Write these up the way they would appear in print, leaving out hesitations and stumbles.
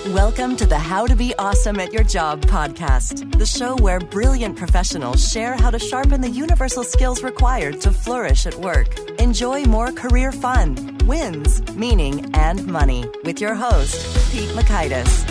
Welcome to the How to Be Awesome at Your Job podcast, the show where brilliant professionals share how to sharpen the universal skills required to flourish at work. Enjoy more career fun, wins, meaning, and money with your host, Pete Makaitis.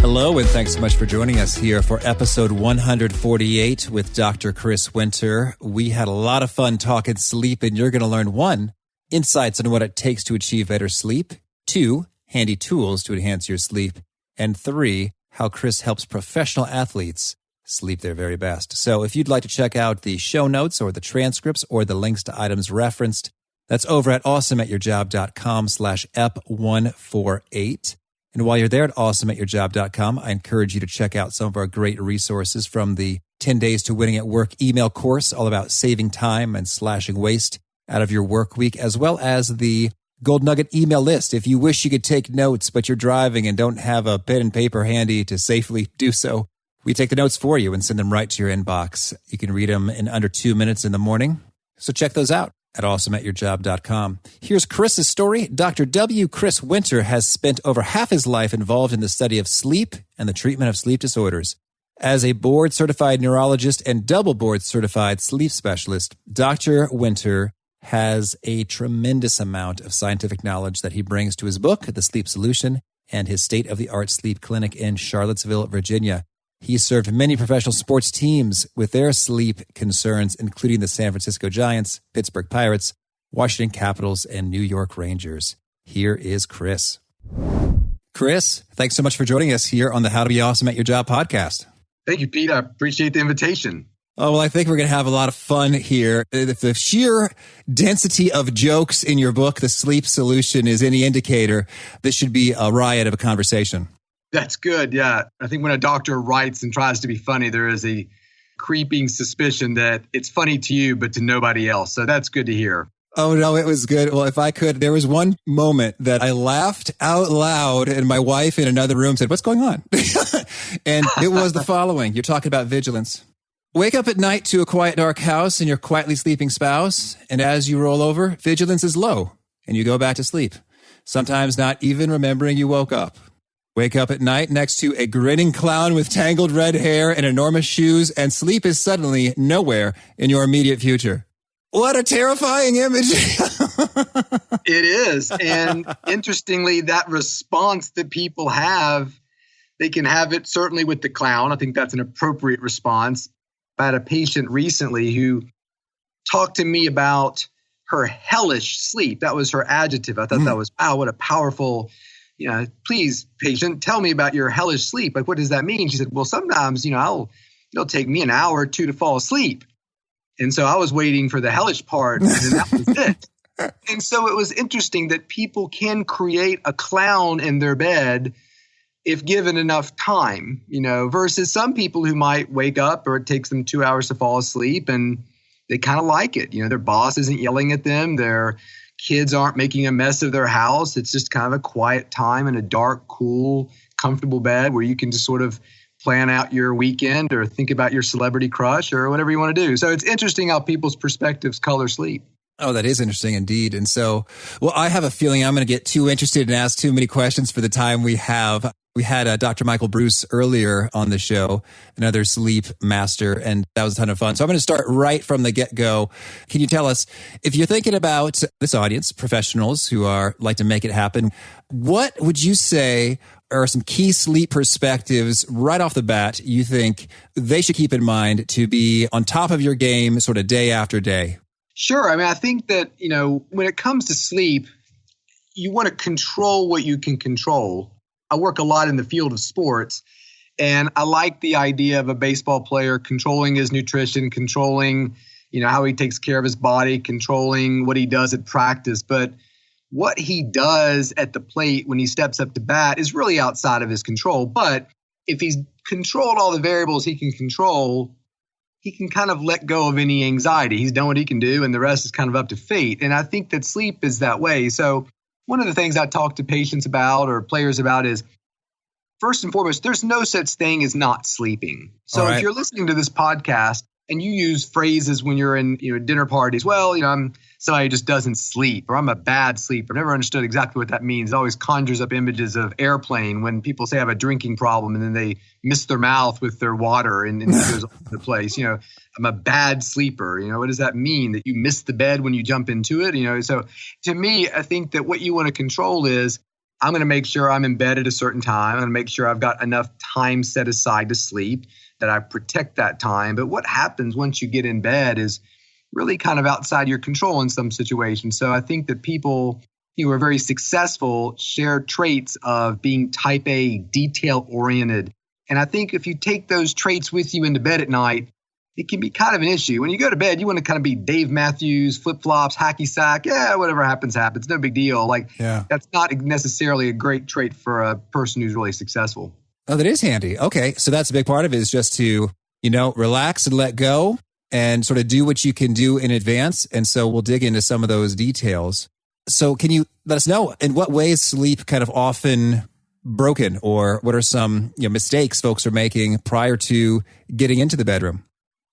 Hello, and thanks so much for joining us here for episode 148 with Dr. Chris Winter. We had a lot of fun talking sleep, and you're going to learn 1, insights on what it takes to achieve better sleep, 2, handy tools to enhance your sleep, and 3, how Chris helps professional athletes sleep their very best. So if you'd like to check out the show notes or the transcripts or the links to items referenced, that's over at awesomeatyourjob.com/ep148. And while you're there at awesomeatyourjob.com, I encourage you to check out some of our great resources from the 10 Days to Winning at Work email course, all about saving time and slashing waste out of your work week, as well as the Gold Nugget email list. If you wish you could take notes, but you're driving and don't have a pen and paper handy to safely do so, we take the notes for you and send them right to your inbox. You can read them in under 2 minutes in the morning. So check those out at awesomeatyourjob.com. Here's Chris's story. Dr. W. Chris Winter has spent over half his life involved in the study of sleep and the treatment of sleep disorders. As a board-certified neurologist and double board-certified sleep specialist, Dr. Winter has a tremendous amount of scientific knowledge that he brings to his book, The Sleep Solution, and his state-of-the-art sleep clinic in Charlottesville, Virginia. He served many professional sports teams with their sleep concerns, including the San Francisco Giants, Pittsburgh Pirates, Washington Capitals, and New York Rangers. Here is Chris. Chris, thanks so much for joining us here on the How to Be Awesome at Your Job podcast. Thank you, Pete. I appreciate the invitation. Oh, well, I think we're going to have a lot of fun here. If the sheer density of jokes in your book, The Sleep Solution, is any indicator, this should be a riot of a conversation. That's good. Yeah. I think when a doctor writes and tries to be funny, there is a creeping suspicion that it's funny to you, but to nobody else. So that's good to hear. Oh, no, it was good. Well, if I could, there was one moment that I laughed out loud and my wife in another room said, "What's going on?" And it was the following. You're talking about vigilance. Wake up at night to a quiet, dark house and your quietly sleeping spouse. And as you roll over, vigilance is low and you go back to sleep, sometimes not even remembering you woke up. Wake up at night next to a grinning clown with tangled red hair and enormous shoes, and sleep is suddenly nowhere in your immediate future. What a terrifying image. It is. And interestingly, that response that people have, they can have it certainly with the clown. I think that's an appropriate response. I had a patient recently who talked to me about her hellish sleep. That was her adjective. I thought that was, wow, what a powerful, please, patient, tell me about your hellish sleep. Like, what does that mean? She said, well, sometimes, it'll take me an hour or two to fall asleep. And so I was waiting for the hellish part, and that was it. And so it was interesting that people can create a clown in their bed if given enough time, versus some people who might wake up or it takes them 2 hours to fall asleep and they kind of like it. Their boss isn't yelling at them. Their kids aren't making a mess of their house. It's just kind of a quiet time in a dark, cool, comfortable bed where you can just sort of plan out your weekend or think about your celebrity crush or whatever you want to do. So it's interesting how people's perspectives color sleep. Oh, that is interesting indeed. And so, I have a feeling I'm going to get too interested and ask too many questions for the time we have. We had Dr. Michael Bruce earlier on the show, another sleep master, and that was a ton of fun. So I'm going to start right from the get-go. Can you tell us, if you're thinking about this audience, professionals who like to make it happen, what would you say are some key sleep perspectives right off the bat you think they should keep in mind to be on top of your game sort of day after day? Sure. I think that, when it comes to sleep, you want to control what you can control. I work a lot in the field of sports, and I like the idea of a baseball player controlling his nutrition, controlling, how he takes care of his body, controlling what he does at practice. But what he does at the plate when he steps up to bat is really outside of his control. But if he's controlled all the variables he can control, he can kind of let go of any anxiety. He's done what he can do, and the rest is kind of up to fate. And I think that sleep is that way. So one of the things I talk to patients about or players about is, first and foremost, there's no such thing as not sleeping. So if you're listening to this podcast and you use phrases when you're in dinner parties, I'm somebody just doesn't sleep, or I'm a bad sleeper. I've never understood exactly what that means. It always conjures up images of airplane when people say I have a drinking problem and then they miss their mouth with their water and it goes all over the place. I'm a bad sleeper. What does that mean? That you miss the bed when you jump into it? So to me, I think that what you want to control is I'm going to make sure I'm in bed at a certain time. I'm going to make sure I've got enough time set aside to sleep, that I protect that time. But what happens once you get in bed is really kind of outside your control in some situations. So I think that people who are very successful share traits of being type A, detail-oriented. And I think if you take those traits with you into bed at night, it can be kind of an issue. When you go to bed, you want to kind of be Dave Matthews, flip-flops, hacky sack. Yeah, whatever happens, happens. No big deal. That's not necessarily a great trait for a person who's really successful. Oh, that is handy. Okay. So that's a big part of it, is just to, relax and let go and sort of do what you can do in advance. And so we'll dig into some of those details. So can you let us know in what ways sleep kind of often broken, or what are some mistakes folks are making prior to getting into the bedroom?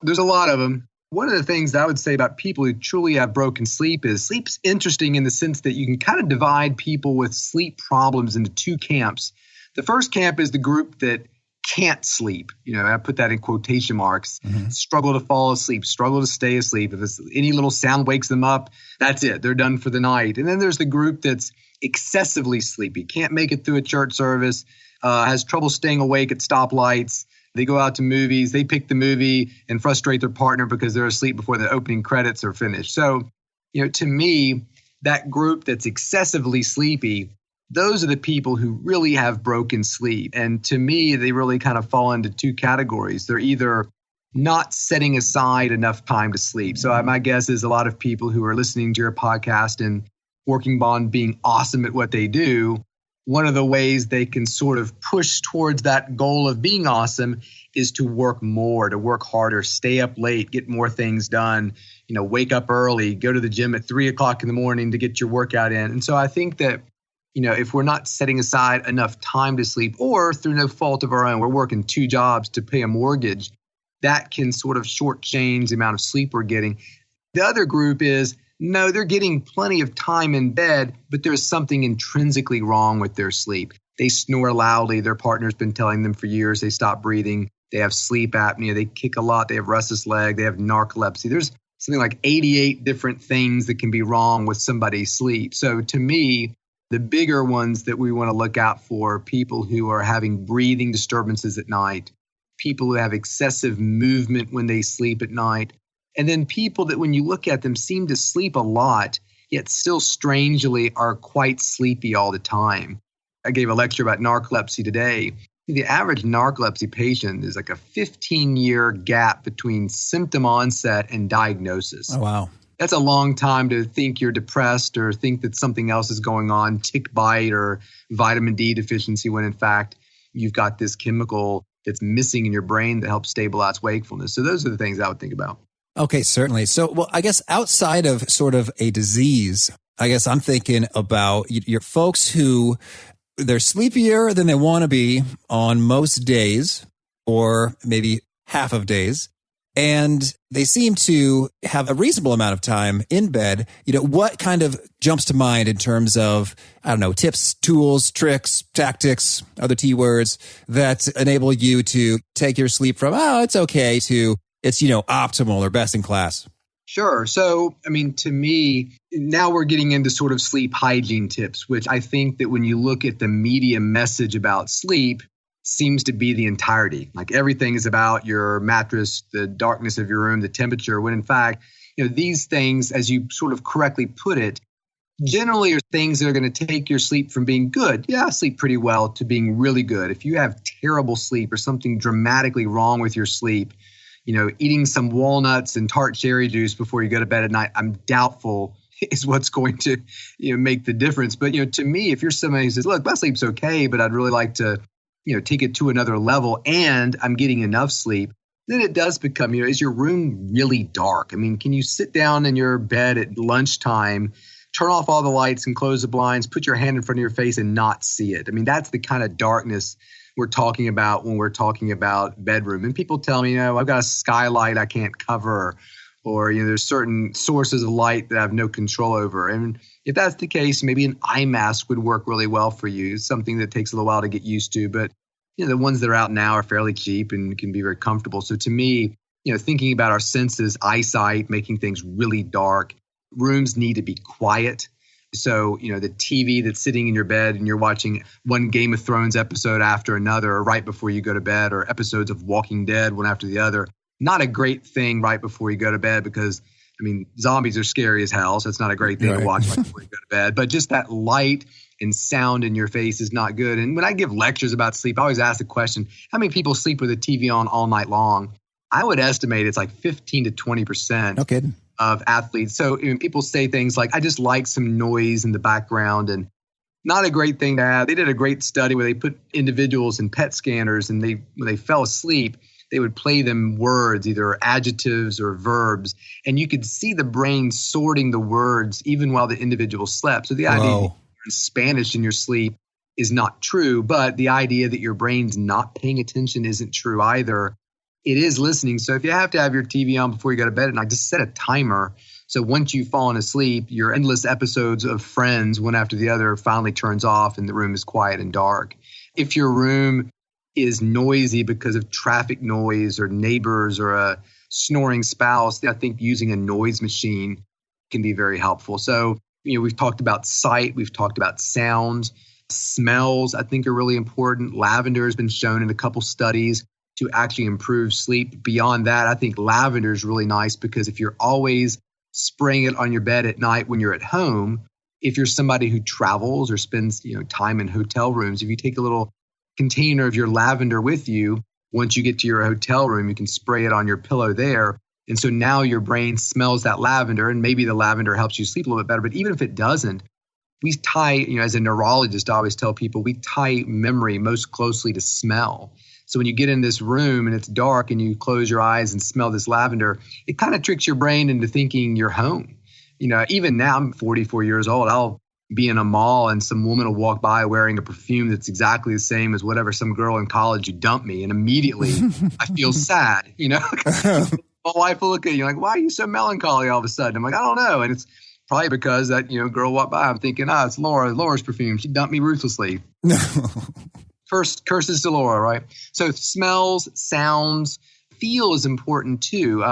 There's a lot of them. One of the things that I would say about people who truly have broken sleep is sleep's interesting in the sense that you can kind of divide people with sleep problems into two camps. The first camp is the group that can't sleep. I put that in quotation marks. Mm-hmm. Struggle to fall asleep, struggle to stay asleep. If any little sound wakes them up, that's it. They're done for the night. And then there's the group that's excessively sleepy, can't make it through a church service, has trouble staying awake at stoplights. They go out to movies, they pick the movie and frustrate their partner because they're asleep before the opening credits are finished. So, to me, that group that's excessively sleepy, those are the people who really have broken sleep. And to me, they really kind of fall into two categories. They're either not setting aside enough time to sleep. So my guess is a lot of people who are listening to your podcast and working on being awesome at what they do, one of the ways they can sort of push towards that goal of being awesome is to work more, to work harder, stay up late, get more things done, wake up early, go to the gym at 3:00 in the morning to get your workout in. And so I think that, if we're not setting aside enough time to sleep, or through no fault of our own, we're working 2 jobs to pay a mortgage, that can sort of shortchange the amount of sleep we're getting. The other group is, no, they're getting plenty of time in bed, but there's something intrinsically wrong with their sleep. They snore loudly. Their partner's been telling them for years they stop breathing. They have sleep apnea. They kick a lot. They have restless leg. They have narcolepsy. There's something like 88 different things that can be wrong with somebody's sleep. So to me, the bigger ones that we want to look out for are people who are having breathing disturbances at night, people who have excessive movement when they sleep at night, and then people that when you look at them seem to sleep a lot, yet still strangely are quite sleepy all the time. I gave a lecture about narcolepsy today. The average narcolepsy patient is like a 15-year gap between symptom onset and diagnosis. Oh, wow. That's a long time to think you're depressed or think that something else is going on, tick bite or vitamin D deficiency, when in fact you've got this chemical that's missing in your brain that helps stabilize wakefulness. So those are the things I would think about. Okay, certainly. So, well, I guess outside of sort of a disease, I guess I'm thinking about your folks who they're sleepier than they want to be on most days, or maybe half of days, and they seem to have a reasonable amount of time in bed. What kind of jumps to mind in terms of, tips, tools, tricks, tactics, other T words that enable you to take your sleep from, it's okay, to it's, optimal or best in class? Sure. So, to me, now we're getting into sort of sleep hygiene tips, which I think that when you look at the media message about sleep, seems to be the entirety. Like everything is about your mattress, the darkness of your room, the temperature, when in fact, these things, as you sort of correctly put it, generally are things that are going to take your sleep from being good. Yeah, I sleep pretty well, to being really good. If you have terrible sleep or something dramatically wrong with your sleep, eating some walnuts and tart cherry juice before you go to bed at night, I'm doubtful is what's going to make the difference. But to me, if you're somebody who says, look, my sleep's okay, but I'd really like to take it to another level and I'm getting enough sleep, then it does become, is your room really dark? Can you sit down in your bed at lunchtime, turn off all the lights and close the blinds, put your hand in front of your face and not see it? That's the kind of darkness we're talking about when we're talking about bedroom. And people tell me, I've got a skylight I can't cover, or there's certain sources of light that I have no control over. And if that's the case, maybe an eye mask would work really well for you. It's something that takes a little while to get used to, but the ones that are out now are fairly cheap and can be very comfortable. So to me, thinking about our senses, eyesight, making things really dark, rooms need to be quiet. So, the TV that's sitting in your bed and you're watching one Game of Thrones episode after another, or right before you go to bed, or episodes of Walking Dead one after the other, not a great thing right before you go to bed because, zombies are scary as hell. So it's not a great thing to watch right before you go to bed. But just that light and sound in your face is not good. And when I give lectures about sleep, I always ask the question, how many people sleep with the TV on all night long? I would estimate it's like 15 to 20%. No kidding. Of athletes. So people say things like, I just like some noise in the background, and not a great thing to have. They did a great study where they put individuals in PET scanners, and when they fell asleep, they would play them words, either adjectives or verbs, and you could see the brain sorting the words even while the individual slept. So the idea that you learn Spanish in your sleep is not true, but the idea that your brain's not paying attention isn't true either. It is listening. So if you have to have your TV on before you go to bed at night, just set a timer. So once you've fallen asleep, your endless episodes of Friends, one after the other, finally turns off and the room is quiet and dark. If your room is noisy because of traffic noise or neighbors or a snoring spouse, I think using a noise machine can be very helpful. So, we've talked about sight, we've talked about sounds, smells, I think are really important. Lavender has been shown in a couple studies to actually improve sleep. Beyond that, I think lavender is really nice because if you're always spraying it on your bed at night when you're at home, if you're somebody who travels or spends time in hotel rooms, if you take a little container of your lavender with you, once you get to your hotel room, you can spray it on your pillow there. And so now your brain smells that lavender, and maybe the lavender helps you sleep a little bit better. But even if it doesn't, we tie, as a neurologist, I always tell people, we tie memory most closely to smell. So when you get in this room and it's dark and you close your eyes and smell this lavender, it kind of tricks your brain into thinking you're home. Even now, I'm 44 years old. I'll be in a mall and some woman will walk by wearing a perfume that's exactly the same as whatever some girl in college who dumped me. And immediately I feel sad, My wife will look at you like, why are you so melancholy all of a sudden? I'm like, I don't know. And it's probably because that, girl walked by. I'm thinking, it's Laura's perfume. She dumped me ruthlessly. First, curses to Laura, right? So smells, sounds, feel is important too.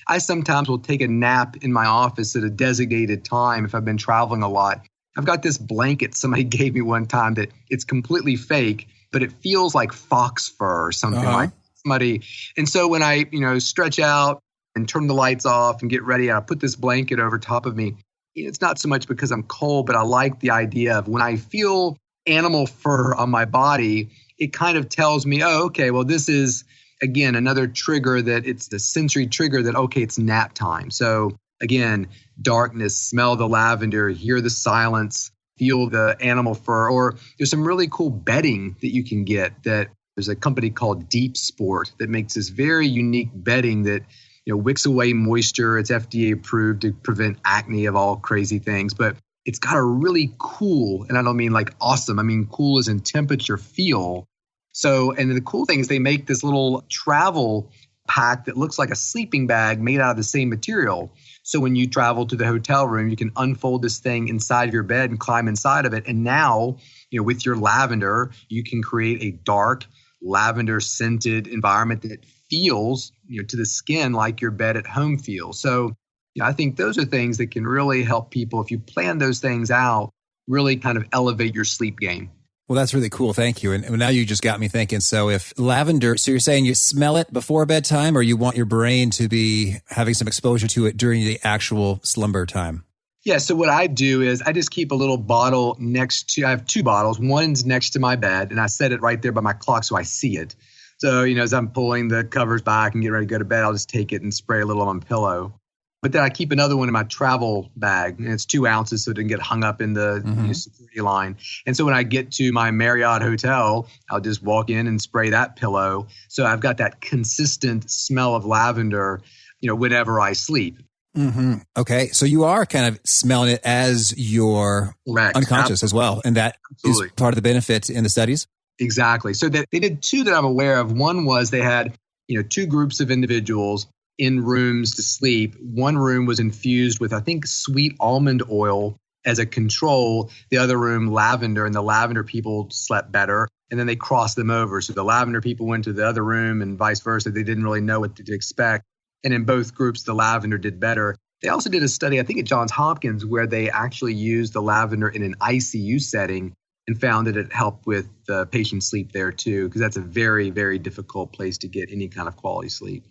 I sometimes will take a nap in my office at a designated time if I've been traveling a lot. I've got this blanket somebody gave me one time that it's completely fake, but it feels like fox fur or something like somebody. And so when I, stretch out and turn the lights off and get ready, I put this blanket over top of me. It's not so much because I'm cold, but I like the idea of when I feel animal fur on my body, it kind of tells me, okay, well, this is, again, another trigger that it's the sensory trigger that, okay, it's nap time. So again, darkness, smell the lavender, hear the silence, feel the animal fur, or there's some really cool bedding that you can get that there's a company called Deep Sport that makes this very unique bedding that, wicks away moisture. It's FDA approved to prevent acne of all crazy things, but it's got a really cool, and I don't mean like awesome, I mean cool as in temperature feel. So, and the cool thing is they make this little travel pack that looks like a sleeping bag made out of the same material. So when you travel to the hotel room, you can unfold this thing inside of your bed and climb inside of it. And now, with your lavender, you can create a dark lavender scented environment that feels, to the skin like your bed at home feels. So I think those are things that can really help people, if you plan those things out, really kind of elevate your sleep game. Well, that's really cool. Thank you. And now you just got me thinking. So if lavender, so you're saying you smell it before bedtime, or you want your brain to be having some exposure to it during the actual slumber time? Yeah. So what I do is I just keep a little bottle I have two bottles. One's next to my bed and I set it right there by my clock so I see it. So, as I'm pulling the covers back and getting ready to go to bed, I'll just take it and spray a little on my pillow. But then I keep another one in my travel bag, and it's 2 ounces so it doesn't get hung up in the security line. And so when I get to my Marriott hotel, I'll just walk in and spray that pillow. So I've got that consistent smell of lavender, whenever I sleep. Mm-hmm. Okay. So you are kind of smelling it as you're unconscious as well. And that is part of the benefit in the studies? Exactly. So they did two that I'm aware of. One was they had, 2 groups of individuals. in rooms to sleep. One room was infused with, I think, sweet almond oil as a control. The other room, lavender, and the lavender people slept better. And then they crossed them over. So the lavender people went to the other room and vice versa. They didn't really know what to expect. And in both groups, the lavender did better. They also did a study, I think at Johns Hopkins, where they actually used the lavender in an ICU setting and found that it helped with the patient sleep there too, because that's a very, very difficult place to get any kind of quality sleep.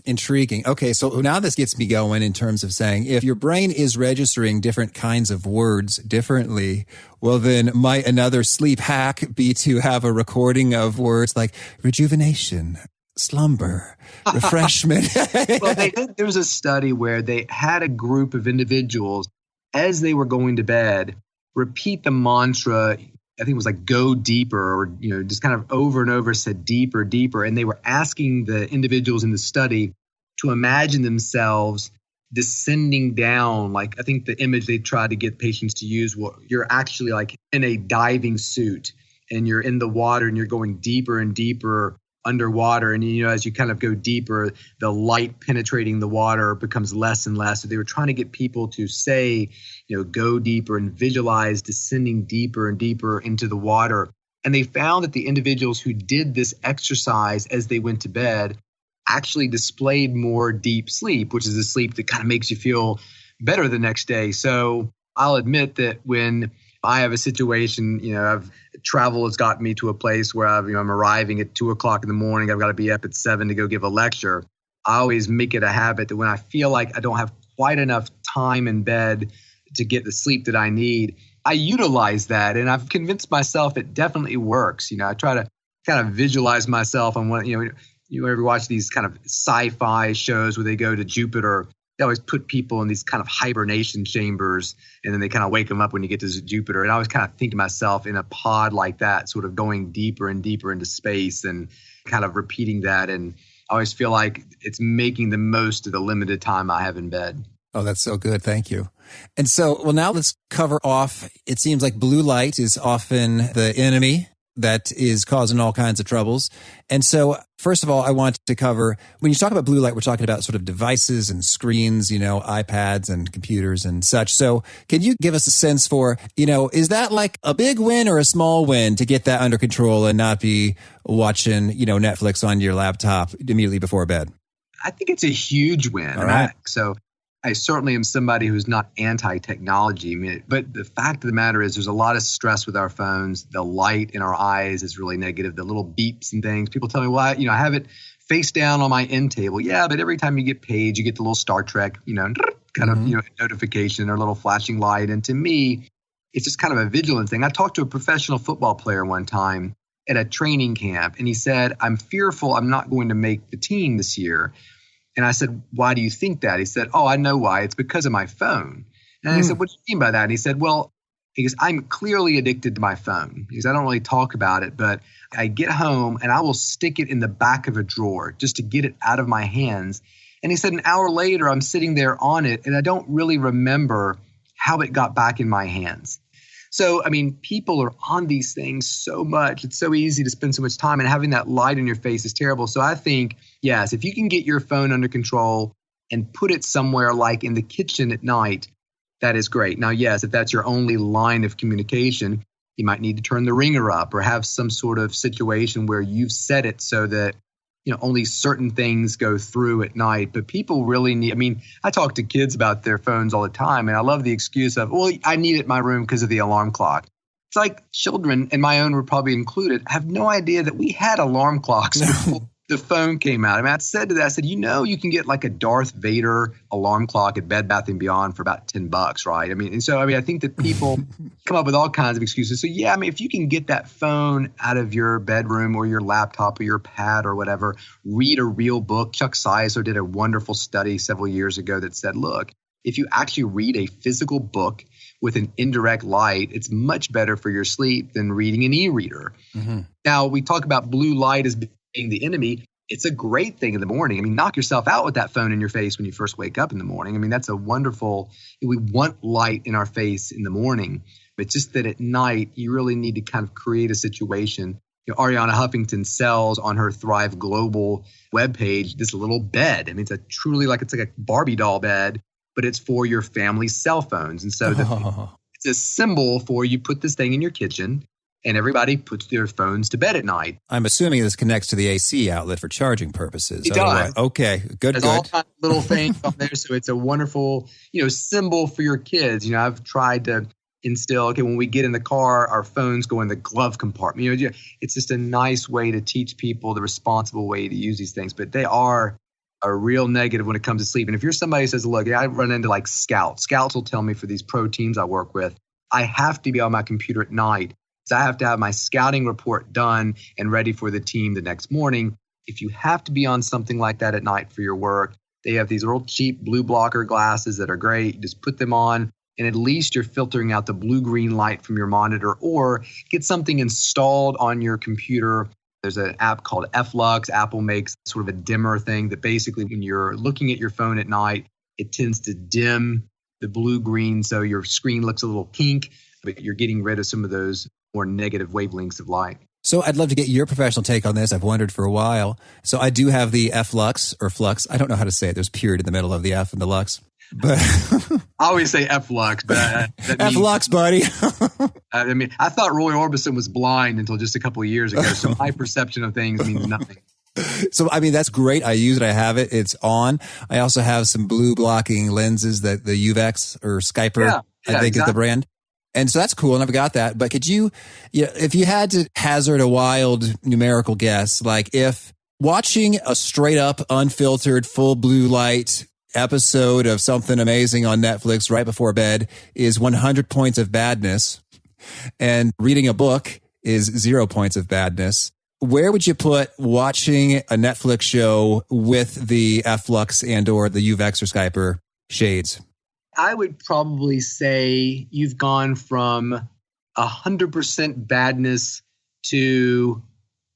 Intriguing. Okay, so now this gets me going in terms of saying if your brain is registering different kinds of words differently, well, then might another sleep hack be to have a recording of words like rejuvenation, slumber, refreshment? Well, there was a study where they had a group of individuals, as they were going to bed, repeat the mantra. I think it was like go deeper, or, just kind of over and over said deeper, deeper. And they were asking the individuals in the study to imagine themselves descending down. Like, I think the image they tried to get patients to use, you're actually like in a diving suit and you're in the water and you're going deeper and deeper underwater. And, as you kind of go deeper, the light penetrating the water becomes less and less. So they were trying to get people to say, go deeper and visualize descending deeper and deeper into the water. And they found that the individuals who did this exercise as they went to bed actually displayed more deep sleep, which is a sleep that kind of makes you feel better the next day. So I'll admit that when I have a situation, travel has gotten me to a place where I'm arriving at 2:00 in the morning. I've got to be up at 7 to go give a lecture. I always make it a habit that when I feel like I don't have quite enough time in bed to get the sleep that I need, I utilize that. And I've convinced myself it definitely works. I try to kind of visualize myself on what, you ever watch these kind of sci-fi shows where they go to Jupiter? They always put people in these kind of hibernation chambers, and then they kind of wake them up when you get to Jupiter. And I always kind of think of myself in a pod like that, sort of going deeper and deeper into space and kind of repeating that. And I always feel like it's making the most of the limited time I have in bed. Oh, that's so good. Thank you. And so, well, now let's cover off. It seems like blue light is often the enemy that is causing all kinds of troubles. And so, first of all, I want to cover, when you talk about blue light, we're talking about sort of devices and screens, iPads and computers and such. So can you give us a sense for, is that like a big win or a small win to get that under control and not be watching, Netflix on your laptop immediately before bed? I think it's a huge win. All right. I certainly am somebody who's not anti-technology, but the fact of the matter is there's a lot of stress with our phones. The light in our eyes is really negative. The little beeps and things. People tell me, well, I have it face down on my end table. Yeah, but every time you get paged, you get the little Star Trek, kind of notification or little flashing light. And to me, it's just kind of a vigilant thing. I talked to a professional football player one time at a training camp, and he said, I'm fearful I'm not going to make the team this year. And I said, why do you think that? He said, I know why. It's because of my phone. And I said, what do you mean by that? And he said, I'm clearly addicted to my phone. Because I don't really talk about it, but I get home and I will stick it in the back of a drawer just to get it out of my hands. And he said, an hour later, I'm sitting there on it and I don't really remember how it got back in my hands. So, people are on these things so much. It's so easy to spend so much time, and having that light in your face is terrible. So I think, yes, if you can get your phone under control and put it somewhere like in the kitchen at night, that is great. Now, yes, if that's your only line of communication, you might need to turn the ringer up or have some sort of situation where you've set it so that only certain things go through at night. But people really need, I talk to kids about their phones all the time, and I love the excuse of, I need it in my room because of the alarm clock. It's like children, and my own were probably included, have no idea that we had alarm clocks before the phone came out. I said to that, I said, you can get like a Darth Vader alarm clock at Bed Bath & Beyond for about $10, right? I think that people come up with all kinds of excuses. So yeah, if you can get that phone out of your bedroom or your laptop or your pad or whatever, read a real book. Chuck Cicero did a wonderful study several years ago that said, look, if you actually read a physical book with an indirect light, it's much better for your sleep than reading an e-reader. Mm-hmm. Now, we talk about blue light as being the enemy. It's a great thing in the morning. Knock yourself out with that phone in your face when you first wake up in the morning. That's a wonderful, we want light in our face in the morning. But just that at night, you really need to kind of create a situation Ariana Huffington sells on her Thrive Global webpage this little bed. I mean, it's like a Barbie doll bed, but it's for your family's cell phones. And so it's a symbol for you put this thing in your kitchen and everybody puts their phones to bed at night. I'm assuming this connects to the AC outlet for charging purposes. It does. Okay, good. There's all kinds of little things on there. So it's a wonderful, symbol for your kids. I've tried to instill, when we get in the car, our phones go in the glove compartment. It's just a nice way to teach people the responsible way to use these things. But they are a real negative when it comes to sleep. And if you're somebody who says, look, I run into like Scouts. Scouts will tell me for these pro teams I work with, I have to be on my computer at night. So I have to have my scouting report done and ready for the team the next morning. If you have to be on something like that at night for your work, they have these real cheap blue blocker glasses that are great. You just put them on, and at least you're filtering out the blue-green light from your monitor, or get something installed on your computer. There's an app called F-Lux. Apple makes sort of a dimmer thing that basically when you're looking at your phone at night, it tends to dim the blue-green so your screen looks a little pink, but you're getting rid of some of those more negative wavelengths of light. So I'd love to get your professional take on this. I've wondered for a while. So I do have the F-Lux or Flux. I don't know how to say it. There's a period in the middle of the F and the Lux. But I always say F-Lux, but F-Lux, buddy. I thought Roy Orbison was blind until just a couple of years ago. So my perception of things means nothing. So, that's great. I use it. I have it. It's on. I also have some blue blocking lenses that the Uvex or Skyper, I think is the brand. And so that's cool. And I've got that. But could you, if you had to hazard a wild numerical guess, like if watching a straight up unfiltered full blue light episode of something amazing on Netflix right before bed is 100 points of badness and reading a book is 0 points of badness, where would you put watching a Netflix show with the F-Lux and or the Uvex or Skyper shades? I would probably say you've gone from 100% badness to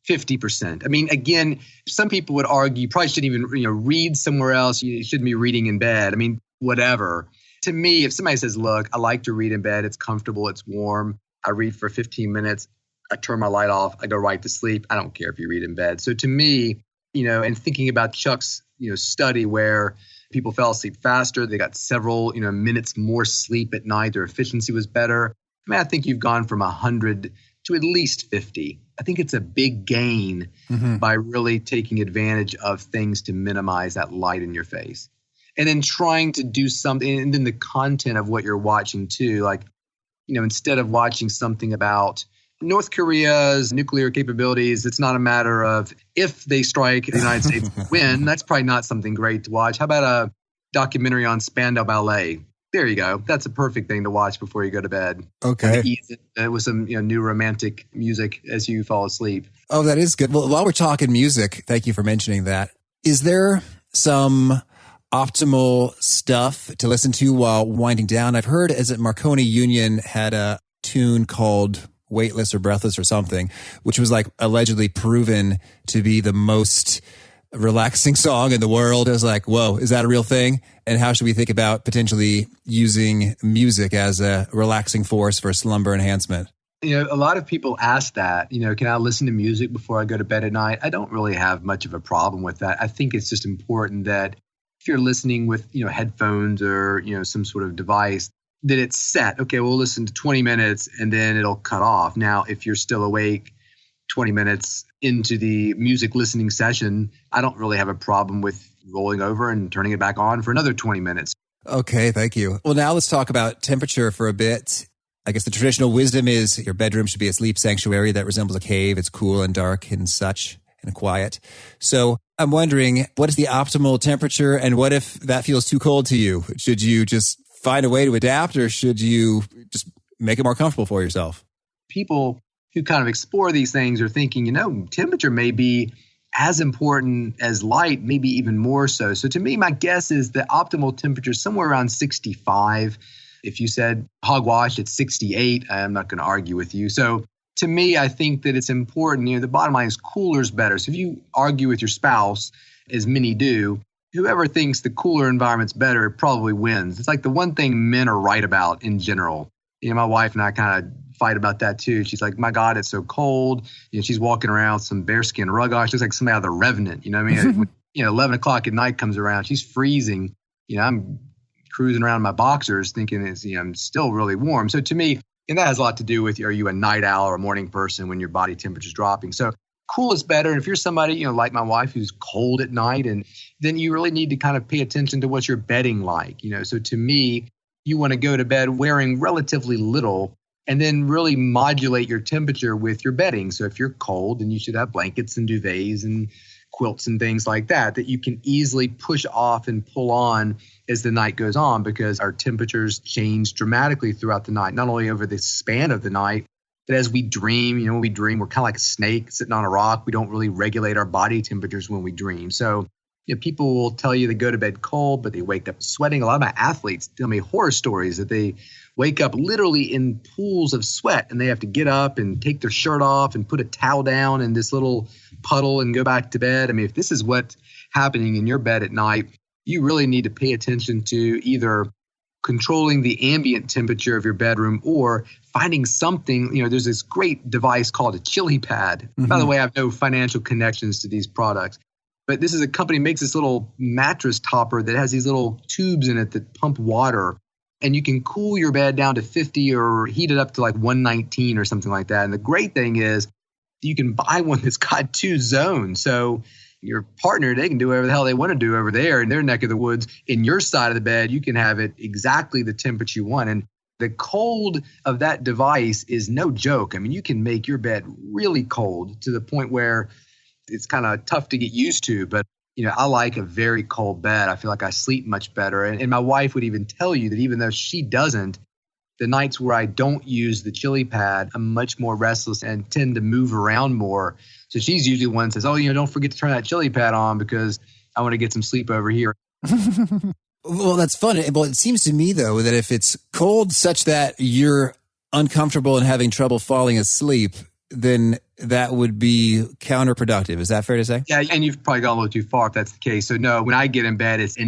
50%. I mean, again, some people would argue you probably shouldn't even read somewhere else. You shouldn't be reading in bed. I mean, whatever. To me, if somebody says, look, I like to read in bed. It's comfortable. It's warm. I read for 15 minutes. I turn my light off. I go right to sleep. I don't care if you read in bed. So to me, and thinking about Chuck's, study where people fell asleep faster. They got several, minutes more sleep at night. Their efficiency was better. I think you've gone from 100 to at least 50. I think it's a big gain by really taking advantage of things to minimize that light in your face. And then trying to do something, and then the content of what you're watching too. Like, instead of watching something about North Korea's nuclear capabilities, it's not a matter of if they strike, the United States win. That's probably not something great to watch. How about a documentary on Spandau Ballet? There you go. That's a perfect thing to watch before you go to bed. Okay. With some new romantic music as you fall asleep. Oh, that is good. Well, while we're talking music, thank you for mentioning that. Is there some optimal stuff to listen to while winding down? I've heard, Marconi Union had a tune called Weightless or Breathless or something, which was like allegedly proven to be the most relaxing song in the world. I was like, whoa, is that a real thing? And how should we think about potentially using music as a relaxing force for slumber enhancement? A lot of people ask that, can I listen to music before I go to bed at night? I don't really have much of a problem with that. I think it's just important that if you're listening with, headphones or, some sort of device, that it's set. Okay, we'll listen to 20 minutes and then it'll cut off. Now, if you're still awake 20 minutes into the music listening session, I don't really have a problem with rolling over and turning it back on for another 20 minutes. Okay, thank you. Well, now let's talk about temperature for a bit. I guess the traditional wisdom is your bedroom should be a sleep sanctuary that resembles a cave. It's cool and dark and such and quiet. So I'm wondering, what is the optimal temperature and what if that feels too cold to you? Should you just find a way to adapt or should you just make it more comfortable for yourself? People who kind of explore these things are thinking, temperature may be as important as light, maybe even more so. So to me, my guess is the optimal temperature is somewhere around 65. If you said hogwash at 68, I'm not going to argue with you. So to me, I think that it's important. The bottom line is cooler is better. So if you argue with your spouse, as many do, whoever thinks the cooler environment's better probably wins. It's like the one thing men are right about in general. My wife and I kind of fight about that too. She's like, my God, it's so cold. She's walking around with some bearskin rug on. She looks like somebody out of The Revenant. You know what I mean? When, 11 o'clock at night comes around, she's freezing. I'm cruising around in my boxers thinking I'm still really warm. So to me, and that has a lot to do with, are you a night owl or a morning person when your body temperature is dropping? So cool is better. And if you're somebody, like my wife who's cold at night, and then you really need to kind of pay attention to what's your bedding like. So to me, you want to go to bed wearing relatively little and then really modulate your temperature with your bedding. So if you're cold, then you should have blankets and duvets and quilts and things like that you can easily push off and pull on as the night goes on, because our temperatures change dramatically throughout the night, not only over the span of the night, but as we dream. When we dream, we're kind of like a snake sitting on a rock. We don't really regulate our body temperatures when we dream. So people will tell you they go to bed cold, but they wake up sweating. A lot of my athletes tell me horror stories that they wake up literally in pools of sweat, and they have to get up and take their shirt off and put a towel down in this little puddle and go back to bed. I mean, if this is what's happening in your bed at night, you really need to pay attention to either controlling the ambient temperature of your bedroom or finding something. There's this great device called a chili pad. Mm-hmm. By the way, I have no financial connections to these products, but this is a company that makes this little mattress topper that has these little tubes in it that pump water. And you can cool your bed down to 50 or heat it up to like 119 or something like that. And the great thing is you can buy one that's got 2 zones. So your partner, they can do whatever the hell they want to do over there in their neck of the woods. In your side of the bed, you can have it exactly the temperature you want. And the cold of that device is no joke. I mean, you can make your bed really cold to the point where it's kind of tough to get used to. But I like a very cold bed. I feel like I sleep much better. And my wife would even tell you that even though she doesn't, the nights where I don't use the chili pad, I'm much more restless and tend to move around more. So she's usually one that says, don't forget to turn that chili pad on because I want to get some sleep over here. Well, that's fun. Well, it seems to me, though, that if it's cold such that you're uncomfortable and having trouble falling asleep, then that would be counterproductive. Is that fair to say? Yeah, and you've probably gone a little too far if that's the case. So no, when I get in bed, it's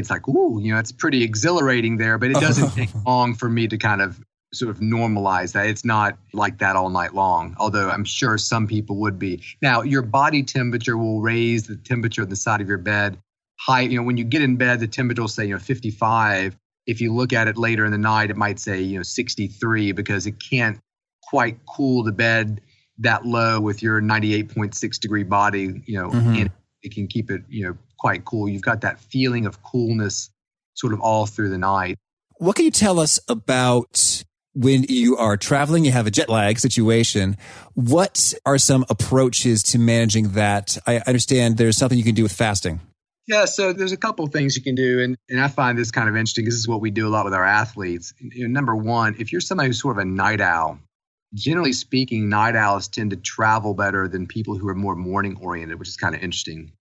like, ooh, it's pretty exhilarating there, but it doesn't take long for me to kind of sort of normalize that. It's not like that all night long, although I'm sure some people would be. Now, your body temperature will raise the temperature of the side of your bed high. When you get in bed, the temperature will say, 55. If you look at it later in the night, it might say, 63, because it can't quite cool the bed that low with your 98.6 degree body, and it can keep it, quite cool. You've got that feeling of coolness sort of all through the night. What can you tell us about when you are traveling, you have a jet lag situation? What are some approaches to managing that? I understand there's something you can do with fasting. Yeah, so there's a couple of things you can do. And I find this kind of interesting because this is what we do a lot with our athletes. Number one, if you're somebody who's sort of a night owl, generally speaking, night owls tend to travel better than people who are more morning oriented, which is kind of interesting.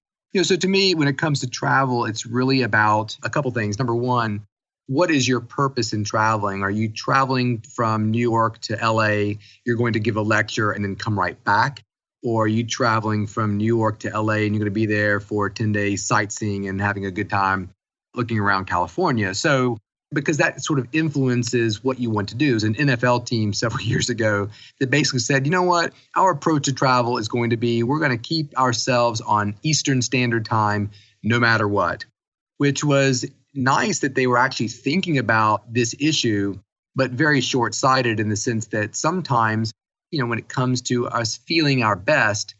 So to me, when it comes to travel, it's really about a couple things. Number one, what is your purpose in traveling? Are you traveling from New York to LA? You're going to give a lecture and then come right back? Or are you traveling from New York to LA and you're going to be there for 10 days sightseeing and having a good time looking around California? So because that sort of influences what you want to do. There's an NFL team several years ago that basically said, you know what, our approach to travel is going to be, we're going to keep ourselves on Eastern Standard Time no matter what, which was nice that they were actually thinking about this issue, but very short-sighted in the sense that sometimes, when it comes to us feeling our best,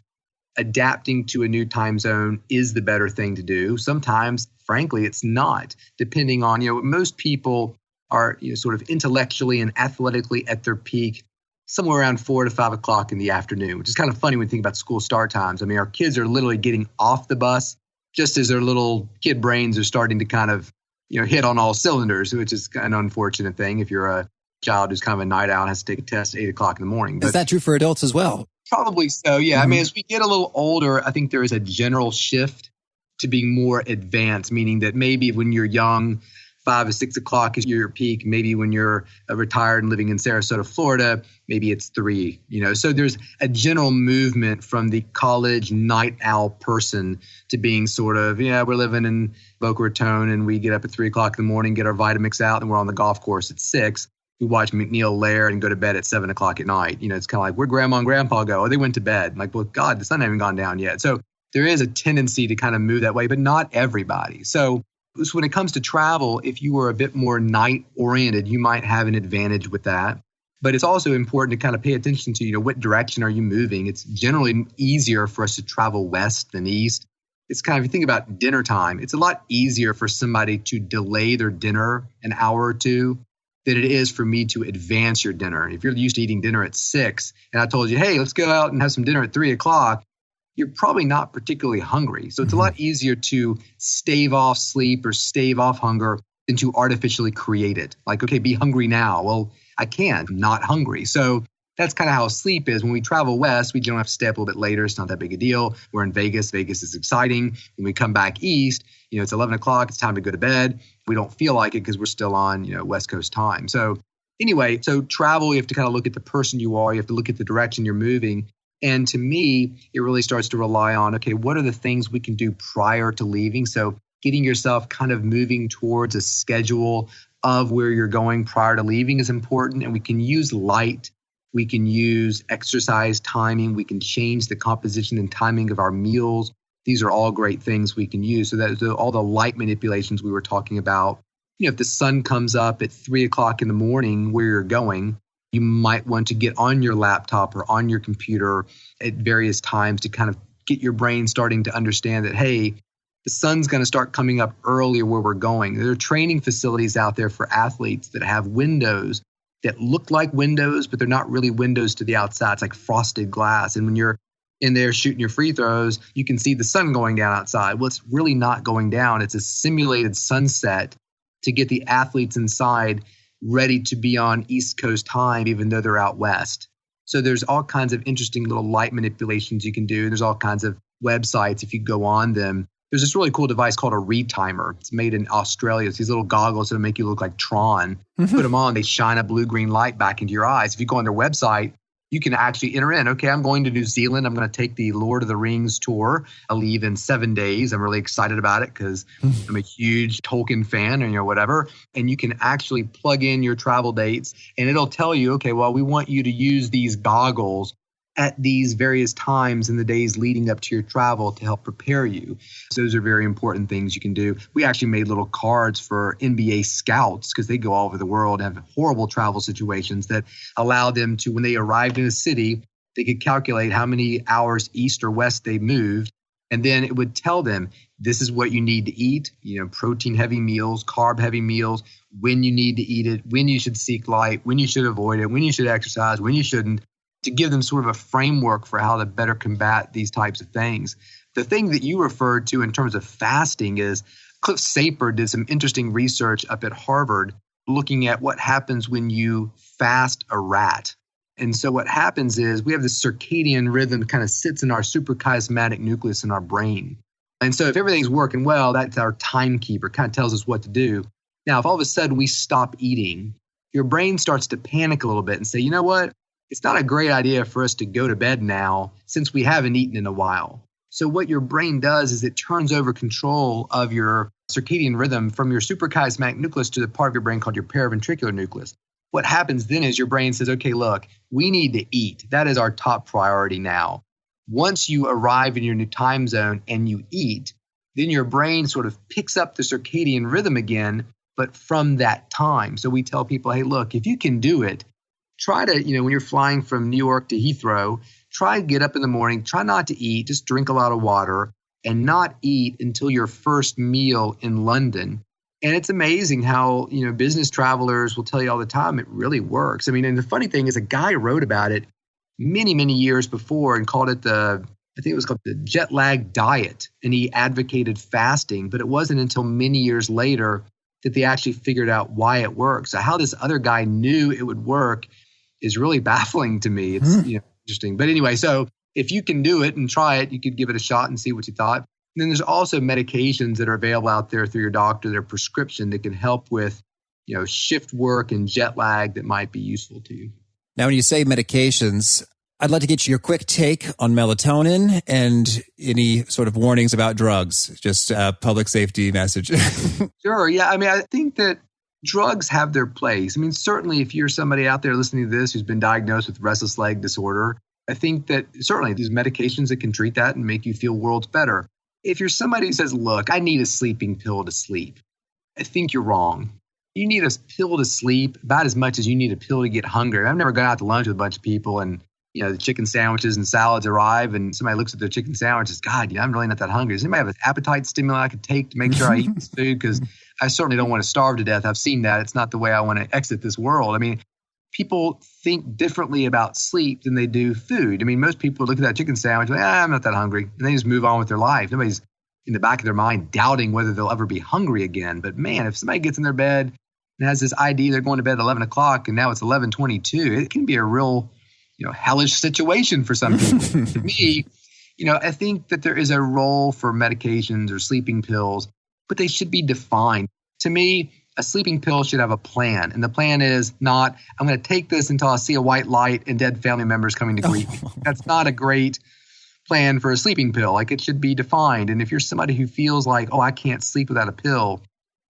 adapting to a new time zone is the better thing to do. Sometimes, frankly, it's not, depending on, most people are sort of intellectually and athletically at their peak somewhere around 4 to 5 o'clock in the afternoon, which is kind of funny when you think about school start times. I mean, our kids are literally getting off the bus just as their little kid brains are starting to kind of, hit on all cylinders, which is an unfortunate thing if you're a child who's kind of a night owl and has to take a test at 8 o'clock in the morning. Is that true for adults as well? Probably so, yeah. I mean, as we get a little older, I think there is a general shift to being more advanced, meaning that maybe when you're young, 5 or 6 o'clock is your peak. Maybe when you're retired and living in Sarasota, Florida, maybe it's 3, So there's a general movement from the college night owl person to being sort of, we're living in Boca Raton and we get up at 3 o'clock in the morning, get our Vitamix out, and we're on the golf course at 6. we watch McNeil Laird and go to bed at 7 o'clock at night. It's kind of like, where'd grandma and grandpa go? Oh, they went to bed. I'm like, well, God, the sun hasn't gone down yet. So there is a tendency to kind of move that way, but not everybody. So when it comes to travel, if you were a bit more night oriented, you might have an advantage with that. But it's also important to kind of pay attention to, what direction are you moving? It's generally easier for us to travel west than east. It's kind of, if you think about dinner time, it's a lot easier for somebody to delay their dinner an hour or two than it is for me to advance your dinner. If you're used to eating dinner at 6 and I told you, hey, let's go out and have some dinner at 3 o'clock, you're probably not particularly hungry. So it's a lot easier to stave off sleep or stave off hunger than to artificially create it. Like, okay, be hungry now. Well, I can't. I'm not hungry. So that's kind of how sleep is. When we travel west, we don't have to stay up a little bit later. It's not that big a deal. We're in Vegas. Vegas is exciting. When we come back east, it's 11 o'clock. It's time to go to bed. We don't feel like it because we're still on, West Coast time. So anyway, so travel, you have to kind of look at the person you are. You have to look at the direction you're moving. And to me, it really starts to rely on, okay, what are the things we can do prior to leaving? So getting yourself kind of moving towards a schedule of where you're going prior to leaving is important. And we can use light. We can use exercise timing. We can change the composition and timing of our meals. These are all great things we can use. So that all the light manipulations we were talking about, if the sun comes up at 3 o'clock in the morning where you're going, you might want to get on your laptop or on your computer at various times to kind of get your brain starting to understand that, hey, the sun's going to start coming up earlier where we're going. There are training facilities out there for athletes that have windows that look like windows, but they're not really windows to the outside. It's like frosted glass. And when you're in there shooting your free throws, you can see the sun going down outside. Well, it's really not going down. It's a simulated sunset to get the athletes inside ready to be on East Coast time, even though they're out west. So there's all kinds of interesting little light manipulations you can do. There's all kinds of websites, if you go on them. There's this really cool device called a retimer. It's made in Australia. It's these little goggles that make you look like Tron. Put them on, they shine a blue-green light back into your eyes. If you go on their website, you can actually enter in, okay, I'm going to New Zealand. I'm going to take the Lord of the Rings tour. I leave in 7 days. I'm really excited about it because I'm a huge Tolkien fan or whatever. And you can actually plug in your travel dates and it'll tell you, okay, well, we want you to use these goggles at these various times in the days leading up to your travel to help prepare you. So those are very important things you can do. We actually made little cards for NBA scouts because they go all over the world and have horrible travel situations that allow them to, when they arrived in a city, they could calculate how many hours east or west they moved. And then it would tell them, this is what you need to eat, protein heavy meals, carb heavy meals, when you need to eat it, when you should seek light, when you should avoid it, when you should exercise, when you shouldn't, to give them sort of a framework for how to better combat these types of things. The thing that you referred to in terms of fasting is Cliff Saper did some interesting research up at Harvard looking at what happens when you fast a rat. And so what happens is we have this circadian rhythm that kind of sits in our suprachiasmatic nucleus in our brain. And so if everything's working well, that's our timekeeper, kind of tells us what to do. Now, if all of a sudden we stop eating, your brain starts to panic a little bit and say, you know what? It's not a great idea for us to go to bed now since we haven't eaten in a while. So what your brain does is it turns over control of your circadian rhythm from your suprachiasmatic nucleus to the part of your brain called your paraventricular nucleus. What happens then is your brain says, okay, look, we need to eat. That is our top priority now. Once you arrive in your new time zone and you eat, then your brain sort of picks up the circadian rhythm again, but from that time. So we tell people, hey, look, if you can do it, try to, when you're flying from New York to Heathrow, try to get up in the morning, try not to eat, just drink a lot of water and not eat until your first meal in London. And it's amazing how, business travelers will tell you all the time, it really works. I mean, and the funny thing is a guy wrote about it many, many years before and called it I think it was called the jet lag diet. And he advocated fasting, but it wasn't until many years later that they actually figured out why it works. So how this other guy knew it would work is really baffling to me. It's interesting. But anyway, so if you can do it and try it, you could give it a shot and see what you thought. And then there's also medications that are available out there through your doctor, their prescription that can help with, shift work and jet lag that might be useful to you. Now, when you say medications, I'd like to get your quick take on melatonin and any sort of warnings about drugs, just a public safety message. Sure. Yeah. I mean, I think that drugs have their place. I mean, certainly if you're somebody out there listening to this who's been diagnosed with restless leg disorder, I think that certainly there's medications that can treat that and make you feel worlds better. If you're somebody who says, look, I need a sleeping pill to sleep, I think you're wrong. You need a pill to sleep about as much as you need a pill to get hungry. I've never gone out to lunch with a bunch of people and, the chicken sandwiches and salads arrive and somebody looks at their chicken sandwiches, God, I'm really not that hungry. Does anybody have an appetite stimulant I could take to make sure I eat this food? Because I certainly don't want to starve to death. I've seen that. It's not the way I want to exit this world. I mean, people think differently about sleep than they do food. I mean, most people look at that chicken sandwich, like, I'm not that hungry. And they just move on with their life. Nobody's in the back of their mind doubting whether they'll ever be hungry again. But man, if somebody gets in their bed and has this idea they're going to bed at 11 o'clock and now it's 11:22, it can be a real, hellish situation for some people. To me, I think that there is a role for medications or sleeping pills, but they should be defined. To me, a sleeping pill should have a plan. And the plan is not, I'm going to take this until I see a white light and dead family members coming to greet me. That's not a great plan for a sleeping pill. Like, it should be defined. And if you're somebody who feels like, I can't sleep without a pill,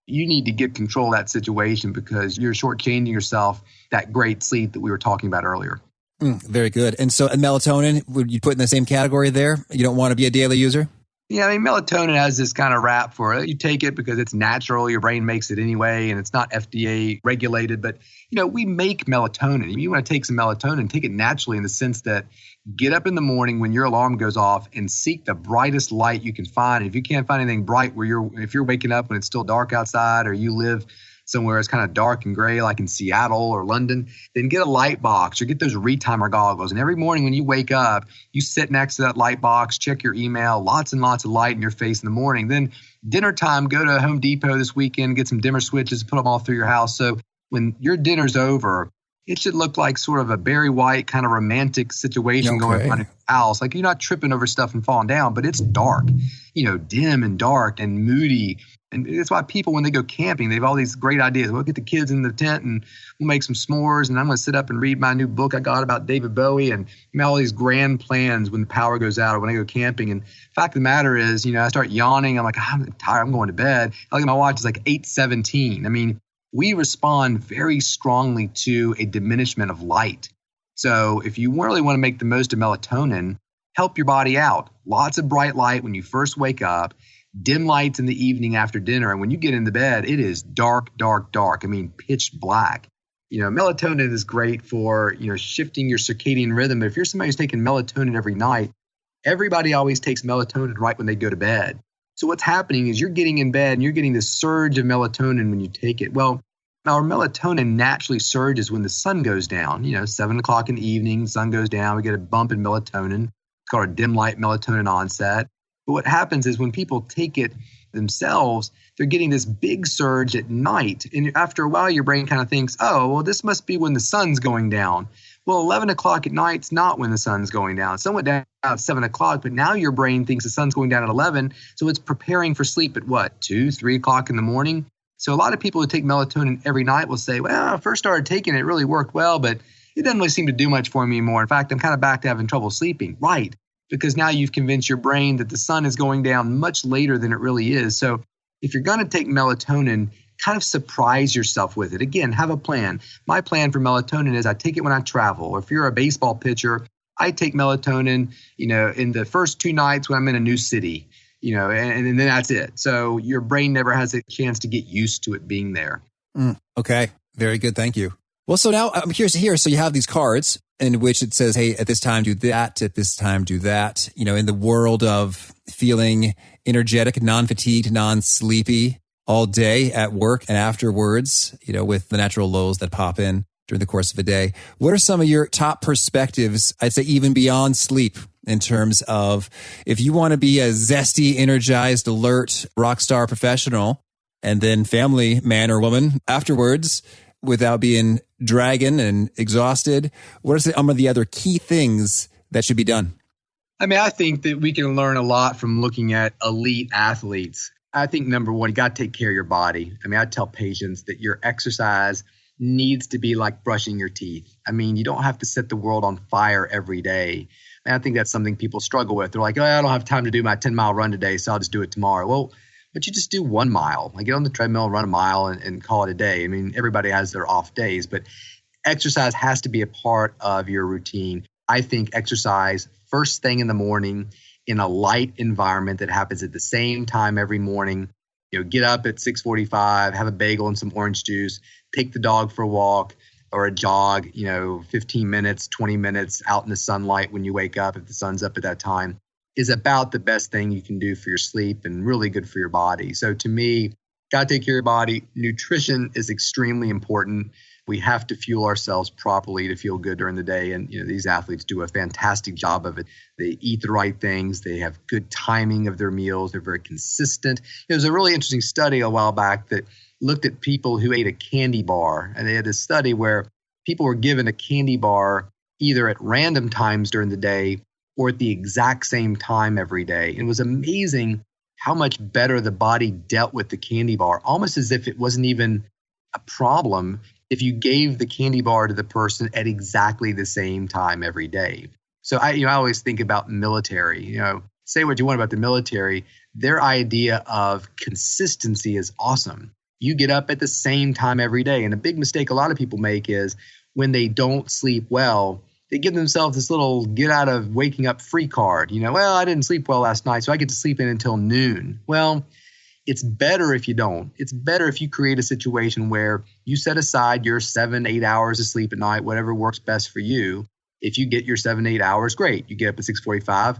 you need to get control of that situation because you're shortchanging yourself that great sleep that we were talking about earlier. Very good. And so melatonin, would you put in the same category there? You don't want to be a daily user? Yeah, I mean, melatonin has this kind of rap for it. You take it because it's natural. Your brain makes it anyway, and it's not FDA regulated. But, we make melatonin. If you want to take some melatonin, take it naturally in the sense that get up in the morning when your alarm goes off and seek the brightest light you can find. If you can't find anything bright if you're waking up when it's still dark outside or you live somewhere it's kind of dark and gray like in Seattle or London, then get a light box or get those retimer goggles. And every morning when you wake up, you sit next to that light box, check your email, lots and lots of light in your face in the morning. Then dinner time, go to Home Depot this weekend, get some dimmer switches, put them all through your house. So when your dinner's over, it should look like sort of a Barry White kind of romantic situation going on in your house. Like you're not tripping over stuff and falling down, but it's dark, dim and dark and moody. And that's why people, when they go camping, they have all these great ideas. We'll get the kids in the tent and we'll make some s'mores and I'm going to sit up and read my new book I got about David Bowie and all these grand plans when the power goes out or when I go camping. And the fact of the matter is, I start yawning. I'm like, I'm tired. I'm going to bed. I look at my watch. It's like 8:17. I mean, we respond very strongly to a diminishment of light. So if you really want to make the most of melatonin, help your body out. Lots of bright light when you first wake up. Dim lights in the evening after dinner. And when you get into bed, it is dark, dark, dark. I mean, pitch black. Melatonin is great for, shifting your circadian rhythm. But if you're somebody who's taking melatonin every night, everybody always takes melatonin right when they go to bed. So what's happening is you're getting in bed and you're getting this surge of melatonin when you take it. Well, our melatonin naturally surges when the sun goes down. 7 o'clock in the evening, sun goes down, we get a bump in melatonin. It's called a dim light melatonin onset. But what happens is when people take it themselves, they're getting this big surge at night. And after a while, your brain kind of thinks, this must be when the sun's going down. Well, 11 o'clock at night's not when the sun's going down. Sun went down at 7 o'clock, but now your brain thinks the sun's going down at 11. So it's preparing for sleep at 2, 3 o'clock in the morning. So a lot of people who take melatonin every night will say, well, I first started taking it, it really worked well, but it doesn't really seem to do much for me anymore. In fact, I'm kind of back to having trouble sleeping. Right. Because now you've convinced your brain that the sun is going down much later than it really is. So if you're going to take melatonin, kind of surprise yourself with it. Again, have a plan. My plan for melatonin is I take it when I travel. Or if you're a baseball pitcher, I take melatonin, in the first 2 nights when I'm in a new city, and then that's it. So your brain never has a chance to get used to it being there. Okay. Very good. Thank you. Well, so now I'm curious to hear. So you have these cards in which it says, hey, at this time, do that. At this time, do that. In the world of feeling energetic, non-fatigued, non-sleepy all day at work and afterwards, with the natural lulls that pop in during the course of a day. What are some of your top perspectives, I'd say even beyond sleep, in terms of if you want to be a zesty, energized, alert, rock star professional and then family man or woman afterwards, without being dragging and exhausted, what are some of the other key things that should be done? I mean, I think that we can learn a lot from looking at elite athletes. I think number one, you got to take care of your body. I mean, I tell patients that your exercise needs to be like brushing your teeth. I mean, you don't have to set the world on fire every day. And I think that's something people struggle with. They're like, I don't have time to do my 10-mile run today, so I'll just do it tomorrow. Well, but you just do 1 mile. Like get on the treadmill, run a mile and call it a day. I mean, everybody has their off days, but exercise has to be a part of your routine. I think exercise first thing in the morning in a light environment that happens at the same time every morning. Get up at 6:45, have a bagel and some orange juice, take the dog for a walk or a jog, 15 minutes, 20 minutes out in the sunlight when you wake up, if the sun's up at that time, is about the best thing you can do for your sleep and really good for your body. So to me, got to take care of your body. Nutrition is extremely important. We have to fuel ourselves properly to feel good during the day. And, these athletes do a fantastic job of it. They eat the right things. They have good timing of their meals. They're very consistent. There was a really interesting study a while back that looked at people who ate a candy bar. And they had a study where people were given a candy bar either at random times during the day or at the exact same time every day. And it was amazing how much better the body dealt with the candy bar, almost as if it wasn't even a problem if you gave the candy bar to the person at exactly the same time every day. So I always think about military, say what you want about the military, their idea of consistency is awesome. You get up at the same time every day. And a big mistake a lot of people make is when they don't sleep well, they give themselves this little get out of waking up free card. Well, I didn't sleep well last night, so I get to sleep in until noon. Well, it's better if you don't. It's better if you create a situation where you set aside your 7-8 hours of sleep at night, whatever works best for you. If you get your 7-8 hours, great. You get up at 6:45,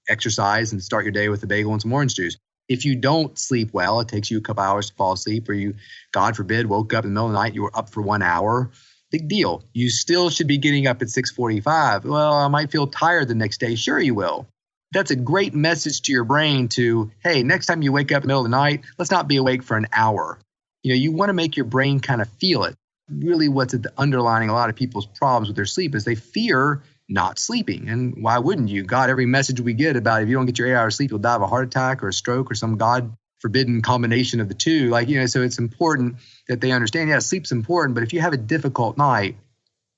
exercise, and start your day with a bagel and some orange juice. If you don't sleep well, it takes you a couple hours to fall asleep, or you, God forbid, woke up in the middle of the night, you were up for 1 hour. Big deal. You still should be getting up at 6:45. Well, I might feel tired the next day. Sure you will. That's a great message to your brain to, hey, next time you wake up in the middle of the night, let's not be awake for an hour. You want to make your brain kind of feel it. Really what's underlining a lot of people's problems with their sleep is they fear not sleeping. And why wouldn't you? God, every message we get about if you don't get your 8 hours sleep, you'll die of a heart attack or a stroke or some God forbidden combination of the two. So it's important that they understand, sleep's important, but if you have a difficult night,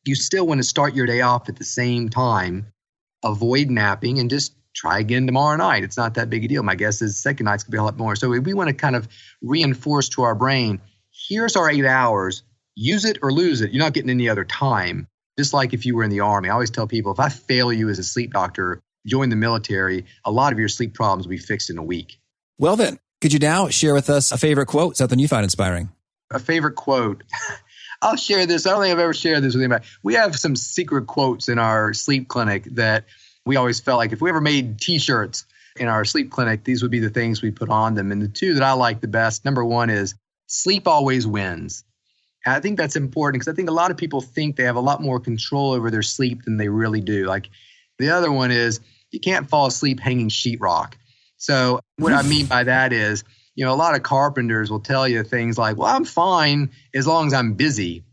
you still want to start your day off at the same time, avoid napping, and just try again tomorrow night. It's not that big a deal. My guess is second night's going to be a lot more. So we want to kind of reinforce to our brain, here's our 8 hours, use it or lose it. You're not getting any other time. Just like if you were in the Army. I always tell people, if I fail you as a sleep doctor, join the military, a lot of your sleep problems will be fixed in a week. Well then, could you now share with us a favorite quote, something you find inspiring? A favorite quote. I'll share this. I don't think I've ever shared this with anybody. We have some secret quotes in our sleep clinic that we always felt like if we ever made T-shirts in our sleep clinic, these would be the things we put on them. And the two that I like the best, number one is sleep always wins. And I think that's important because I think a lot of people think they have a lot more control over their sleep than they really do. Like the other one is you can't fall asleep hanging sheetrock. So what I mean by that is, a lot of carpenters will tell you things like, well, I'm fine as long as I'm busy.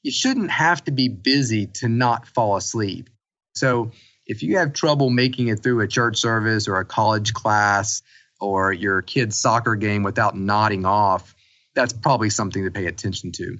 You shouldn't have to be busy to not fall asleep. So if you have trouble making it through a church service or a college class or your kid's soccer game without nodding off, that's probably something to pay attention to.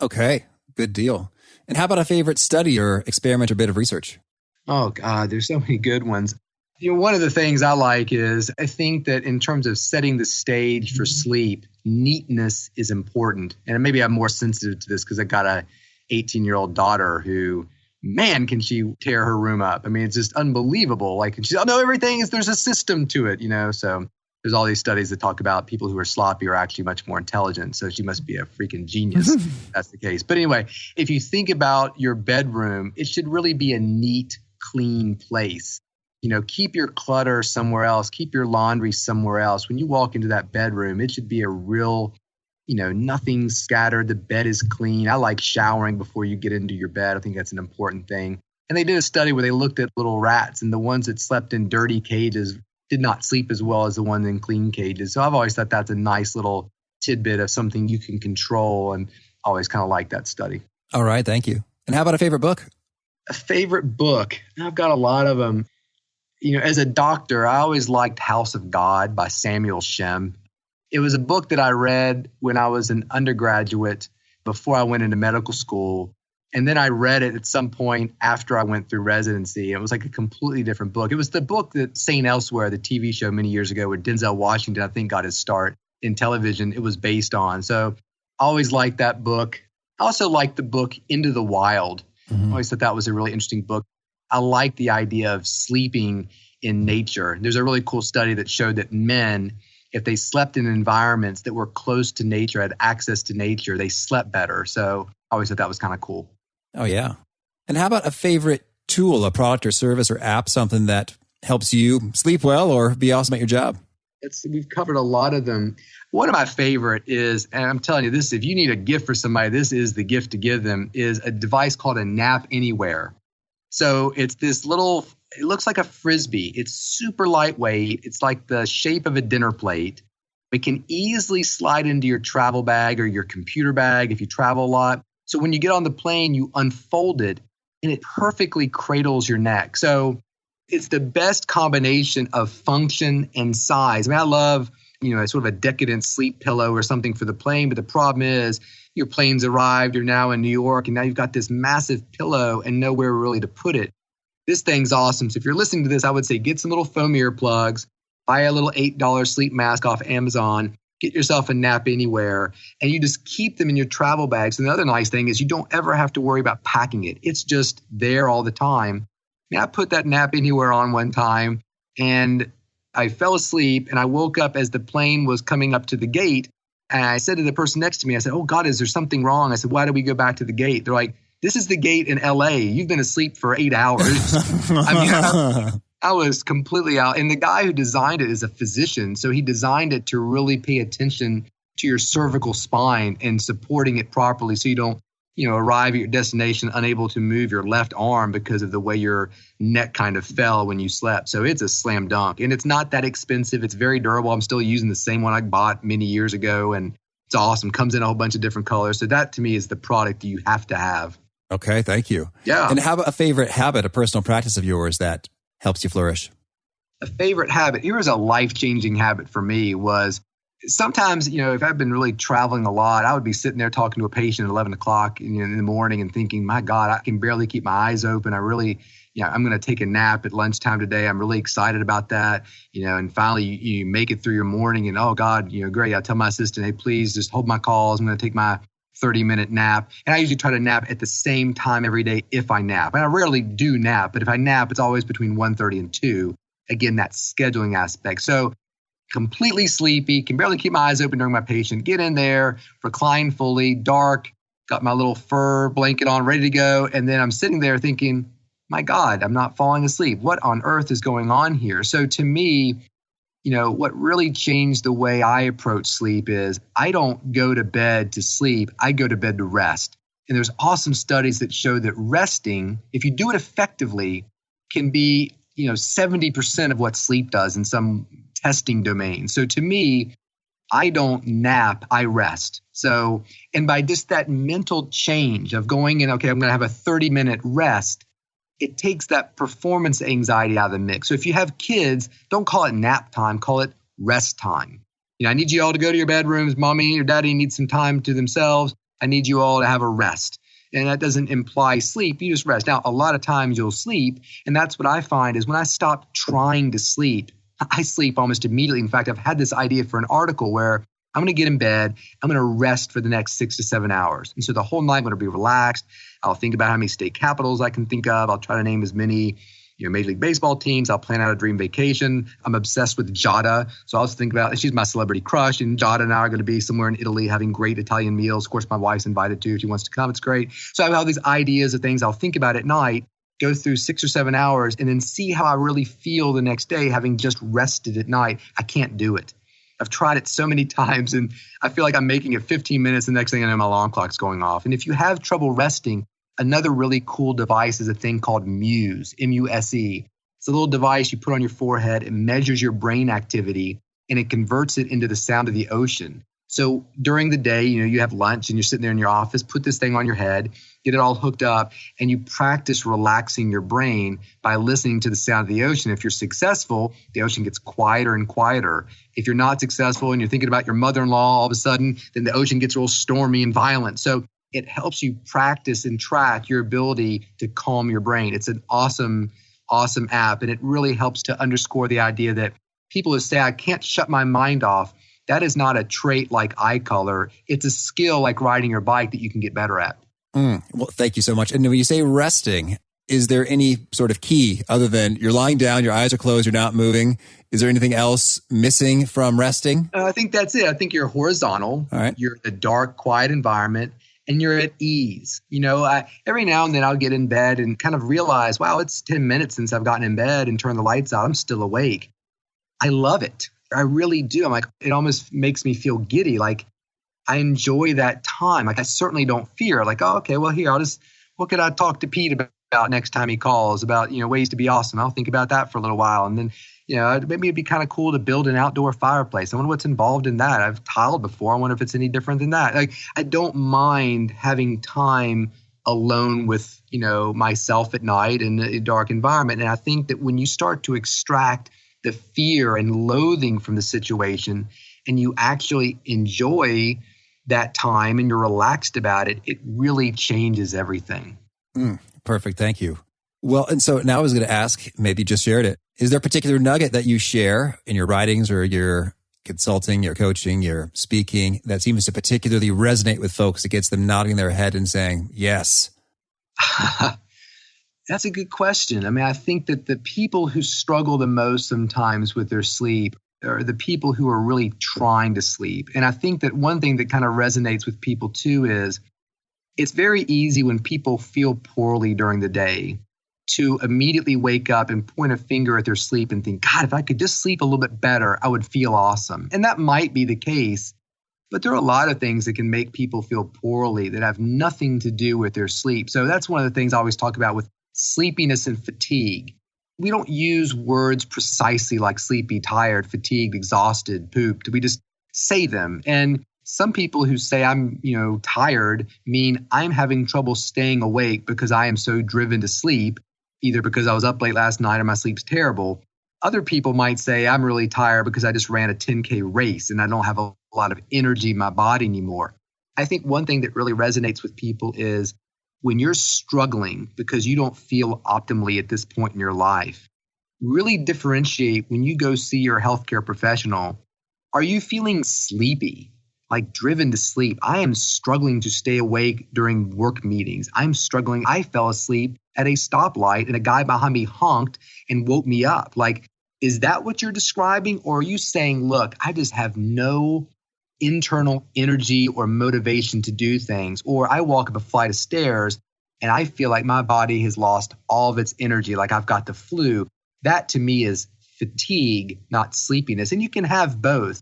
Okay, good deal. And how about a favorite study or experiment or bit of research? Oh, God, there's so many good ones. One of the things I like is I think that in terms of setting the stage for sleep, neatness is important. And maybe I'm more sensitive to this because I got a 18-year-old daughter who, man, can she tear her room up. I mean, it's just unbelievable. Like, she's, oh, no, there's a system to it, So there's all these studies that talk about people who are sloppy are actually much more intelligent. So she must be a freaking genius if that's the case. But anyway, if you think about your bedroom, it should really be a neat, clean place. Keep your clutter somewhere else. Keep your laundry somewhere else. When you walk into that bedroom, it should be a real, nothing scattered. The bed is clean. I like showering before you get into your bed. I think that's an important thing. And they did a study where they looked at little rats, and the ones that slept in dirty cages did not sleep as well as the ones in clean cages. So I've always thought that's a nice little tidbit of something you can control, and I always kind of like that study. All right. Thank you. And how about a favorite book? A favorite book? I've got a lot of them. As a doctor, I always liked House of God by Samuel Shem. It was a book that I read when I was an undergraduate before I went into medical school. And then I read it at some point after I went through residency. It was like a completely different book. It was the book that St. Elsewhere, the TV show many years ago, where Denzel Washington, I think, got his start. in television it was based on. So I always liked that book. I also liked the book Into the Wild. I always thought that was a really interesting book. I like the idea of sleeping in nature. There's a really cool study that showed that men, if they slept in environments that were close to nature, had access to nature, they slept better. So I always thought that was kind of cool. Oh, yeah. And how about a favorite tool, a product or service or app, something that helps you sleep well or be awesome at your job? We've covered a lot of them. One of my favorite is, and I'm telling you this, if you need a gift for somebody, this is the gift to give them, is a device called a Nap Anywhere. So it's this little, it looks like a Frisbee. It's super lightweight. It's like the shape of a dinner plate. It can easily slide into your travel bag or your computer bag if you travel a lot. So when you get on the plane, you unfold it and it perfectly cradles your neck. So it's the best combination of function and size. I mean, I love, sort of a decadent sleep pillow or something for the plane, but the problem is your plane's arrived, you're now in New York, and now you've got this massive pillow and nowhere really to put it. This thing's awesome. So if you're listening to this, I would say get some little foam earplugs, buy a little $8 sleep mask off Amazon, get yourself a Nap Anywhere, and you just keep them in your travel bags. And the other nice thing is you don't ever have to worry about packing it. It's just there all the time. I put that Nap Anywhere on one time and I fell asleep and I woke up as the plane was coming up to the gate. And I said to the person next to me, I said, "Oh God, is there something wrong?" I said, "Why do we go back to the gate?" They're like, "This is the gate in LA. You've been asleep for 8 hours." I was completely out. And the guy who designed it is a physician. So he designed it to really pay attention to your cervical spine and supporting it properly so you don't arrive at your destination unable to move your left arm because of the way your neck kind of fell when you slept. So it's a slam dunk. And it's not that expensive. It's very durable. I'm still using the same one I bought many years ago. And it's awesome. Comes in a whole bunch of different colors. So that to me is the product you have to have. Okay, thank you. Yeah. And how about a favorite habit, a personal practice of yours that helps you flourish? A favorite habit. Here was a life-changing habit for me was sometimes, if I've been really traveling a lot, I would be sitting there talking to a patient at 11 o'clock in the morning and thinking, my God, I can barely keep my eyes open. I really, I'm going to take a nap at lunchtime today. I'm really excited about that. And finally you make it through your morning and, oh God, great. I tell my assistant, hey, please just hold my calls. I'm going to take my 30-minute nap. And I usually try to nap at the same time every day if I nap. And I rarely do nap, but if I nap, it's always between 1:30 and 2. Again, that scheduling aspect. So completely sleepy, can barely keep my eyes open during my patient, get in there, recline fully, dark, got my little fur blanket on, ready to go. And then I'm sitting there thinking, my God, I'm not falling asleep. What on earth is going on here? So to me, what really changed the way I approach sleep is I don't go to bed to sleep. I go to bed to rest. And there's awesome studies that show that resting, if you do it effectively, can be 70% of what sleep does in some testing domain. So to me, I don't nap, I rest. So, and by just that mental change of going in, okay, I'm going to have a 30-minute rest, it takes that performance anxiety out of the mix. So if you have kids, don't call it nap time, call it rest time. I need you all to go to your bedrooms. Mommy or daddy need some time to themselves. I need you all to have a rest. And that doesn't imply sleep. You just rest. Now, a lot of times you'll sleep. And that's what I find is when I stop trying to sleep, I sleep almost immediately. In fact, I've had this idea for an article where I'm going to get in bed. I'm going to rest for the next 6 to 7 hours. And so the whole night I'm going to be relaxed. I'll think about how many state capitals I can think of. I'll try to name as many Major League Baseball teams. I'll plan out a dream vacation. I'm obsessed with Giada. So I'll just think about, she's my celebrity crush. And Giada and I are going to be somewhere in Italy having great Italian meals. Of course, my wife's invited too. If she wants to come, it's great. So I have all these ideas of things I'll think about at night, go through 6 or 7 hours, and then see how I really feel the next day having just rested at night. I can't do it. I've tried it so many times, and I feel like I'm making it 15 minutes. The next thing I know, my alarm clock's going off. And if you have trouble resting, another really cool device is a thing called Muse, M-U-S-E. It's a little device you put on your forehead. It measures your brain activity, and it converts it into the sound of the ocean. So during the day, you have lunch and you're sitting there in your office, put this thing on your head, get it all hooked up, and you practice relaxing your brain by listening to the sound of the ocean. If you're successful, the ocean gets quieter and quieter. If you're not successful and you're thinking about your mother-in-law all of a sudden, then the ocean gets real stormy and violent. So it helps you practice and track your ability to calm your brain. It's an awesome app, and it really helps to underscore the idea that people who say, I can't shut my mind off, that is not a trait like eye color. It's a skill like riding your bike that you can get better at. Well, thank you so much. And when you say resting, is there any sort of key other than you're lying down, your eyes are closed, you're not moving? Is there anything else missing from resting? I think that's it. I think you're horizontal. All right. You're in a dark, quiet environment, and you're at ease. Every now and then I'll get in bed and kind of realize, wow, it's 10 minutes since I've gotten in bed and turned the lights out. I'm still awake. I love it. I really do. I'm like, it almost makes me feel giddy. Like I enjoy that time. Like I certainly don't fear. Like, oh, okay, well here, what could I talk to Pete about next time he calls about, ways to be awesome. I'll think about that for a little while. And then, maybe it'd be kind of cool to build an outdoor fireplace. I wonder what's involved in that. I've tiled before. I wonder if it's any different than that. Like, I don't mind having time alone with, myself at night in a dark environment. And I think that when you start to extract the fear and loathing from the situation and you actually enjoy that time and you're relaxed about it, it really changes everything. Perfect. Thank you. Well, and so now I was going to ask, maybe you just shared it. Is there a particular nugget that you share in your writings or your consulting, your coaching, your speaking that seems to particularly resonate with folks that gets them nodding their head and saying, yes? That's a good question. I mean, I think that the people who struggle the most sometimes with their sleep are the people who are really trying to sleep. And I think that one thing that kind of resonates with people too is it's very easy when people feel poorly during the day to immediately wake up and point a finger at their sleep and think, God, if I could just sleep a little bit better, I would feel awesome. And that might be the case, but there are a lot of things that can make people feel poorly that have nothing to do with their sleep. So that's one of the things I always talk about with sleepiness and fatigue. We don't use words precisely like sleepy, tired, fatigued, exhausted, pooped. We just say them. And some people who say I'm, tired mean I'm having trouble staying awake because I am so driven to sleep, either because I was up late last night or my sleep's terrible. Other people might say I'm really tired because I just ran a 10K race and I don't have a lot of energy in my body anymore. I think one thing that really resonates with people is when you're struggling because you don't feel optimally at this point in your life, really differentiate when you go see your healthcare professional. Are you feeling sleepy? Like driven to sleep? I am struggling to stay awake during work meetings. I'm struggling. I fell asleep at a stoplight and a guy behind me honked and woke me up. Like, is that what you're describing? Or are you saying, look, I just have no internal energy or motivation to do things? Or I walk up a flight of stairs and I feel like my body has lost all of its energy, like I've got the flu. That to me is fatigue, not sleepiness. And you can have both.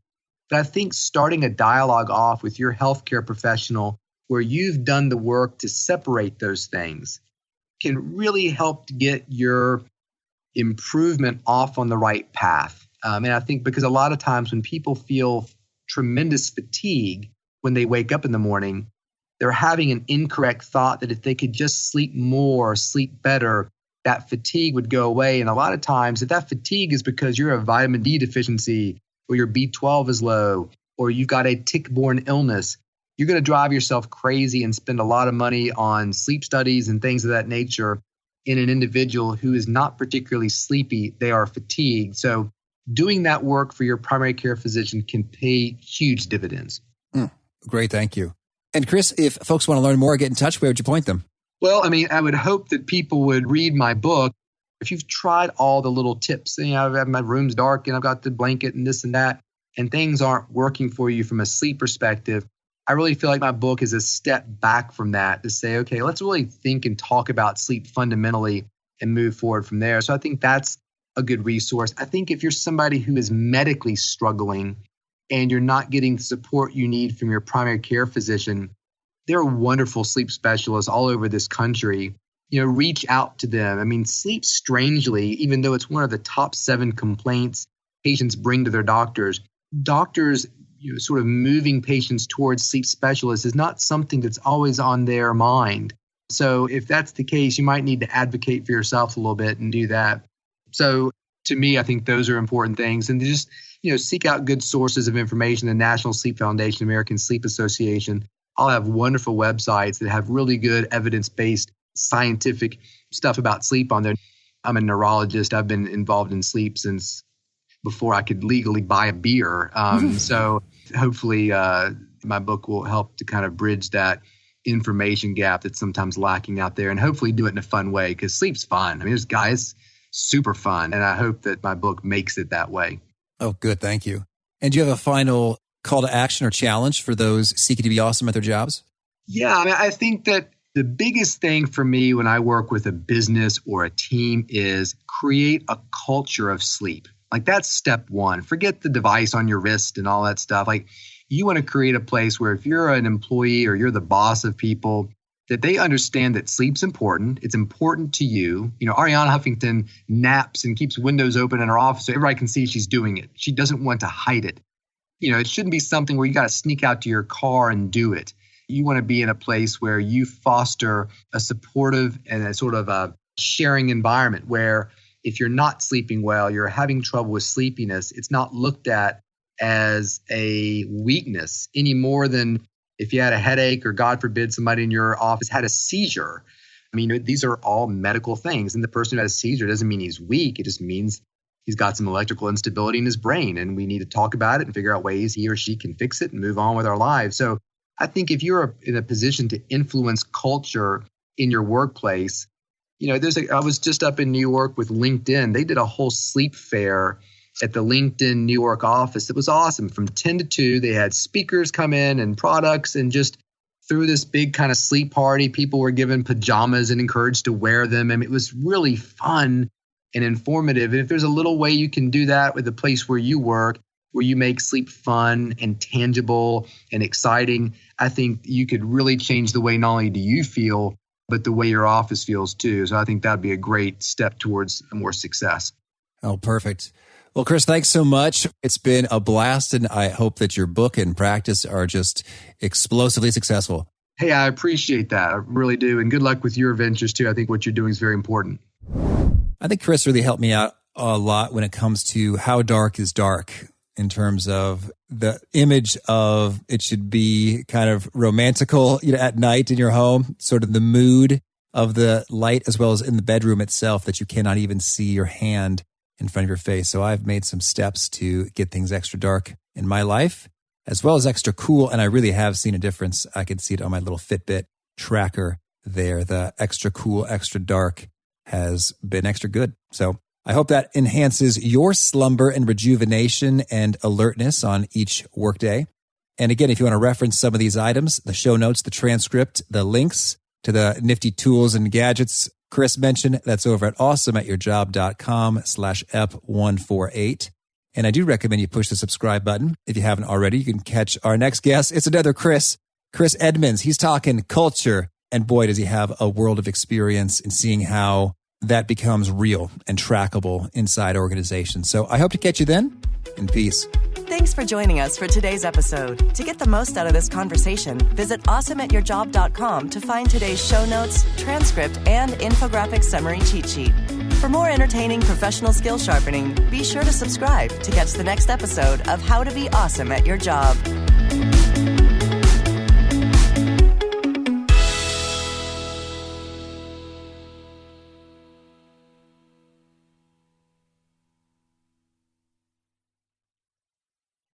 But I think starting a dialogue off with your healthcare professional where you've done the work to separate those things can really help to get your improvement off on the right path. And I think because a lot of times when people feel tremendous fatigue when they wake up in the morning, they're having an incorrect thought that if they could just sleep more, sleep better, that fatigue would go away. And a lot of times that fatigue is because you're a vitamin D deficiency, or your B12 is low, or you've got a tick-borne illness. You're going to drive yourself crazy and spend a lot of money on sleep studies and things of that nature in an individual who is not particularly sleepy. They are fatigued. So doing that work for your primary care physician can pay huge dividends. Great. Thank you. And Chris, if folks want to learn more, get in touch, where would you point them? Well, I mean, I would hope that people would read my book. If you've tried all the little tips, I've had my room's dark and I've got the blanket and this and that, and things aren't working for you from a sleep perspective, I really feel like my book is a step back from that to say, okay, let's really think and talk about sleep fundamentally and move forward from there. So I think that's a good resource. I think if you're somebody who is medically struggling and you're not getting the support you need from your primary care physician, there are wonderful sleep specialists all over this country. Reach out to them. I mean, sleep strangely, even though it's one of the top 7 complaints patients bring to their doctors, sort of moving patients towards sleep specialists is not something that's always on their mind. So if that's the case, you might need to advocate for yourself a little bit and do that. So to me, I think those are important things. And to just, seek out good sources of information, the National Sleep Foundation, American Sleep Association. I'll have wonderful websites that have really good evidence-based scientific stuff about sleep on there. I'm a neurologist. I've been involved in sleep since before I could legally buy a beer. So hopefully my book will help to kind of bridge that information gap that's sometimes lacking out there, and hopefully do it in a fun way, because sleep's fun. I mean, it's super fun, and I hope that my book makes it that way. Oh, good. Thank you. And do you have a final call to action or challenge for those seeking to be awesome at their jobs? Yeah, I mean, I think that the biggest thing for me when I work with a business or a team is create a culture of sleep. Like, that's step one. Forget the device on your wrist and all that stuff. Like, you want to create a place where if you're an employee or you're the boss of people, that they understand that sleep's important. It's important to you. You know, Ariana Huffington naps and keeps windows open in her office so everybody can see she's doing it. She doesn't want to hide it. You know, it shouldn't be something where you got to sneak out to your car and do it. You want to be in a place where you foster a supportive and a sort of a sharing environment where if you're not sleeping well, you're having trouble with sleepiness, it's not looked at as a weakness any more than if you had a headache or, God forbid, somebody in your office had a seizure. I mean, these are all medical things. And the person who has a seizure doesn't mean he's weak. It just means he's got some electrical instability in his brain. And we need to talk about it and figure out ways he or she can fix it and move on with our lives. So I think if you're in a position to influence culture in your workplace, you know, I was just up in New York with LinkedIn. They did a whole sleep fair at the LinkedIn New York office. It was awesome. From 10 to 2, they had speakers come in and products, and just through this big kind of sleep party, people were given pajamas and encouraged to wear them. And it was really fun and informative. And if there's a little way you can do that with the place where you work, where you make sleep fun and tangible and exciting, I think you could really change the way not only do you feel, but the way your office feels too. So I think that'd be a great step towards more success. Oh, perfect. Well, Chris, thanks so much. It's been a blast, and I hope that your book and practice are just explosively successful. Hey, I appreciate that. I really do. And good luck with your ventures too. I think what you're doing is very important. I think Chris really helped me out a lot when it comes to how dark is dark, in terms of the image of it should be kind of romantical, you know, at night in your home, sort of the mood of the light, as well as in the bedroom itself, that you cannot even see your hand in front of your face. So I've made some steps to get things extra dark in my life, as well as extra cool. And I really have seen a difference. I can see it on my little Fitbit tracker there. The extra cool, extra dark has been extra good. So I hope that enhances your slumber and rejuvenation and alertness on each workday. And again, if you want to reference some of these items, the show notes, the transcript, the links to the nifty tools and gadgets Chris mentioned, that's over at awesomeatyourjob.com/ep148. And I do recommend you push the subscribe button if you haven't already. You can catch our next guest. It's another Chris Edmonds. He's talking culture. And boy, does he have a world of experience in seeing how that becomes real and trackable inside organizations. So I hope to catch you then, and peace. Thanks for joining us for today's episode. To get the most out of this conversation, visit awesomeatyourjob.com to find today's show notes, transcript, and infographic summary cheat sheet. For more entertaining professional skill sharpening, be sure to subscribe to catch the next episode of How to Be Awesome at Your Job.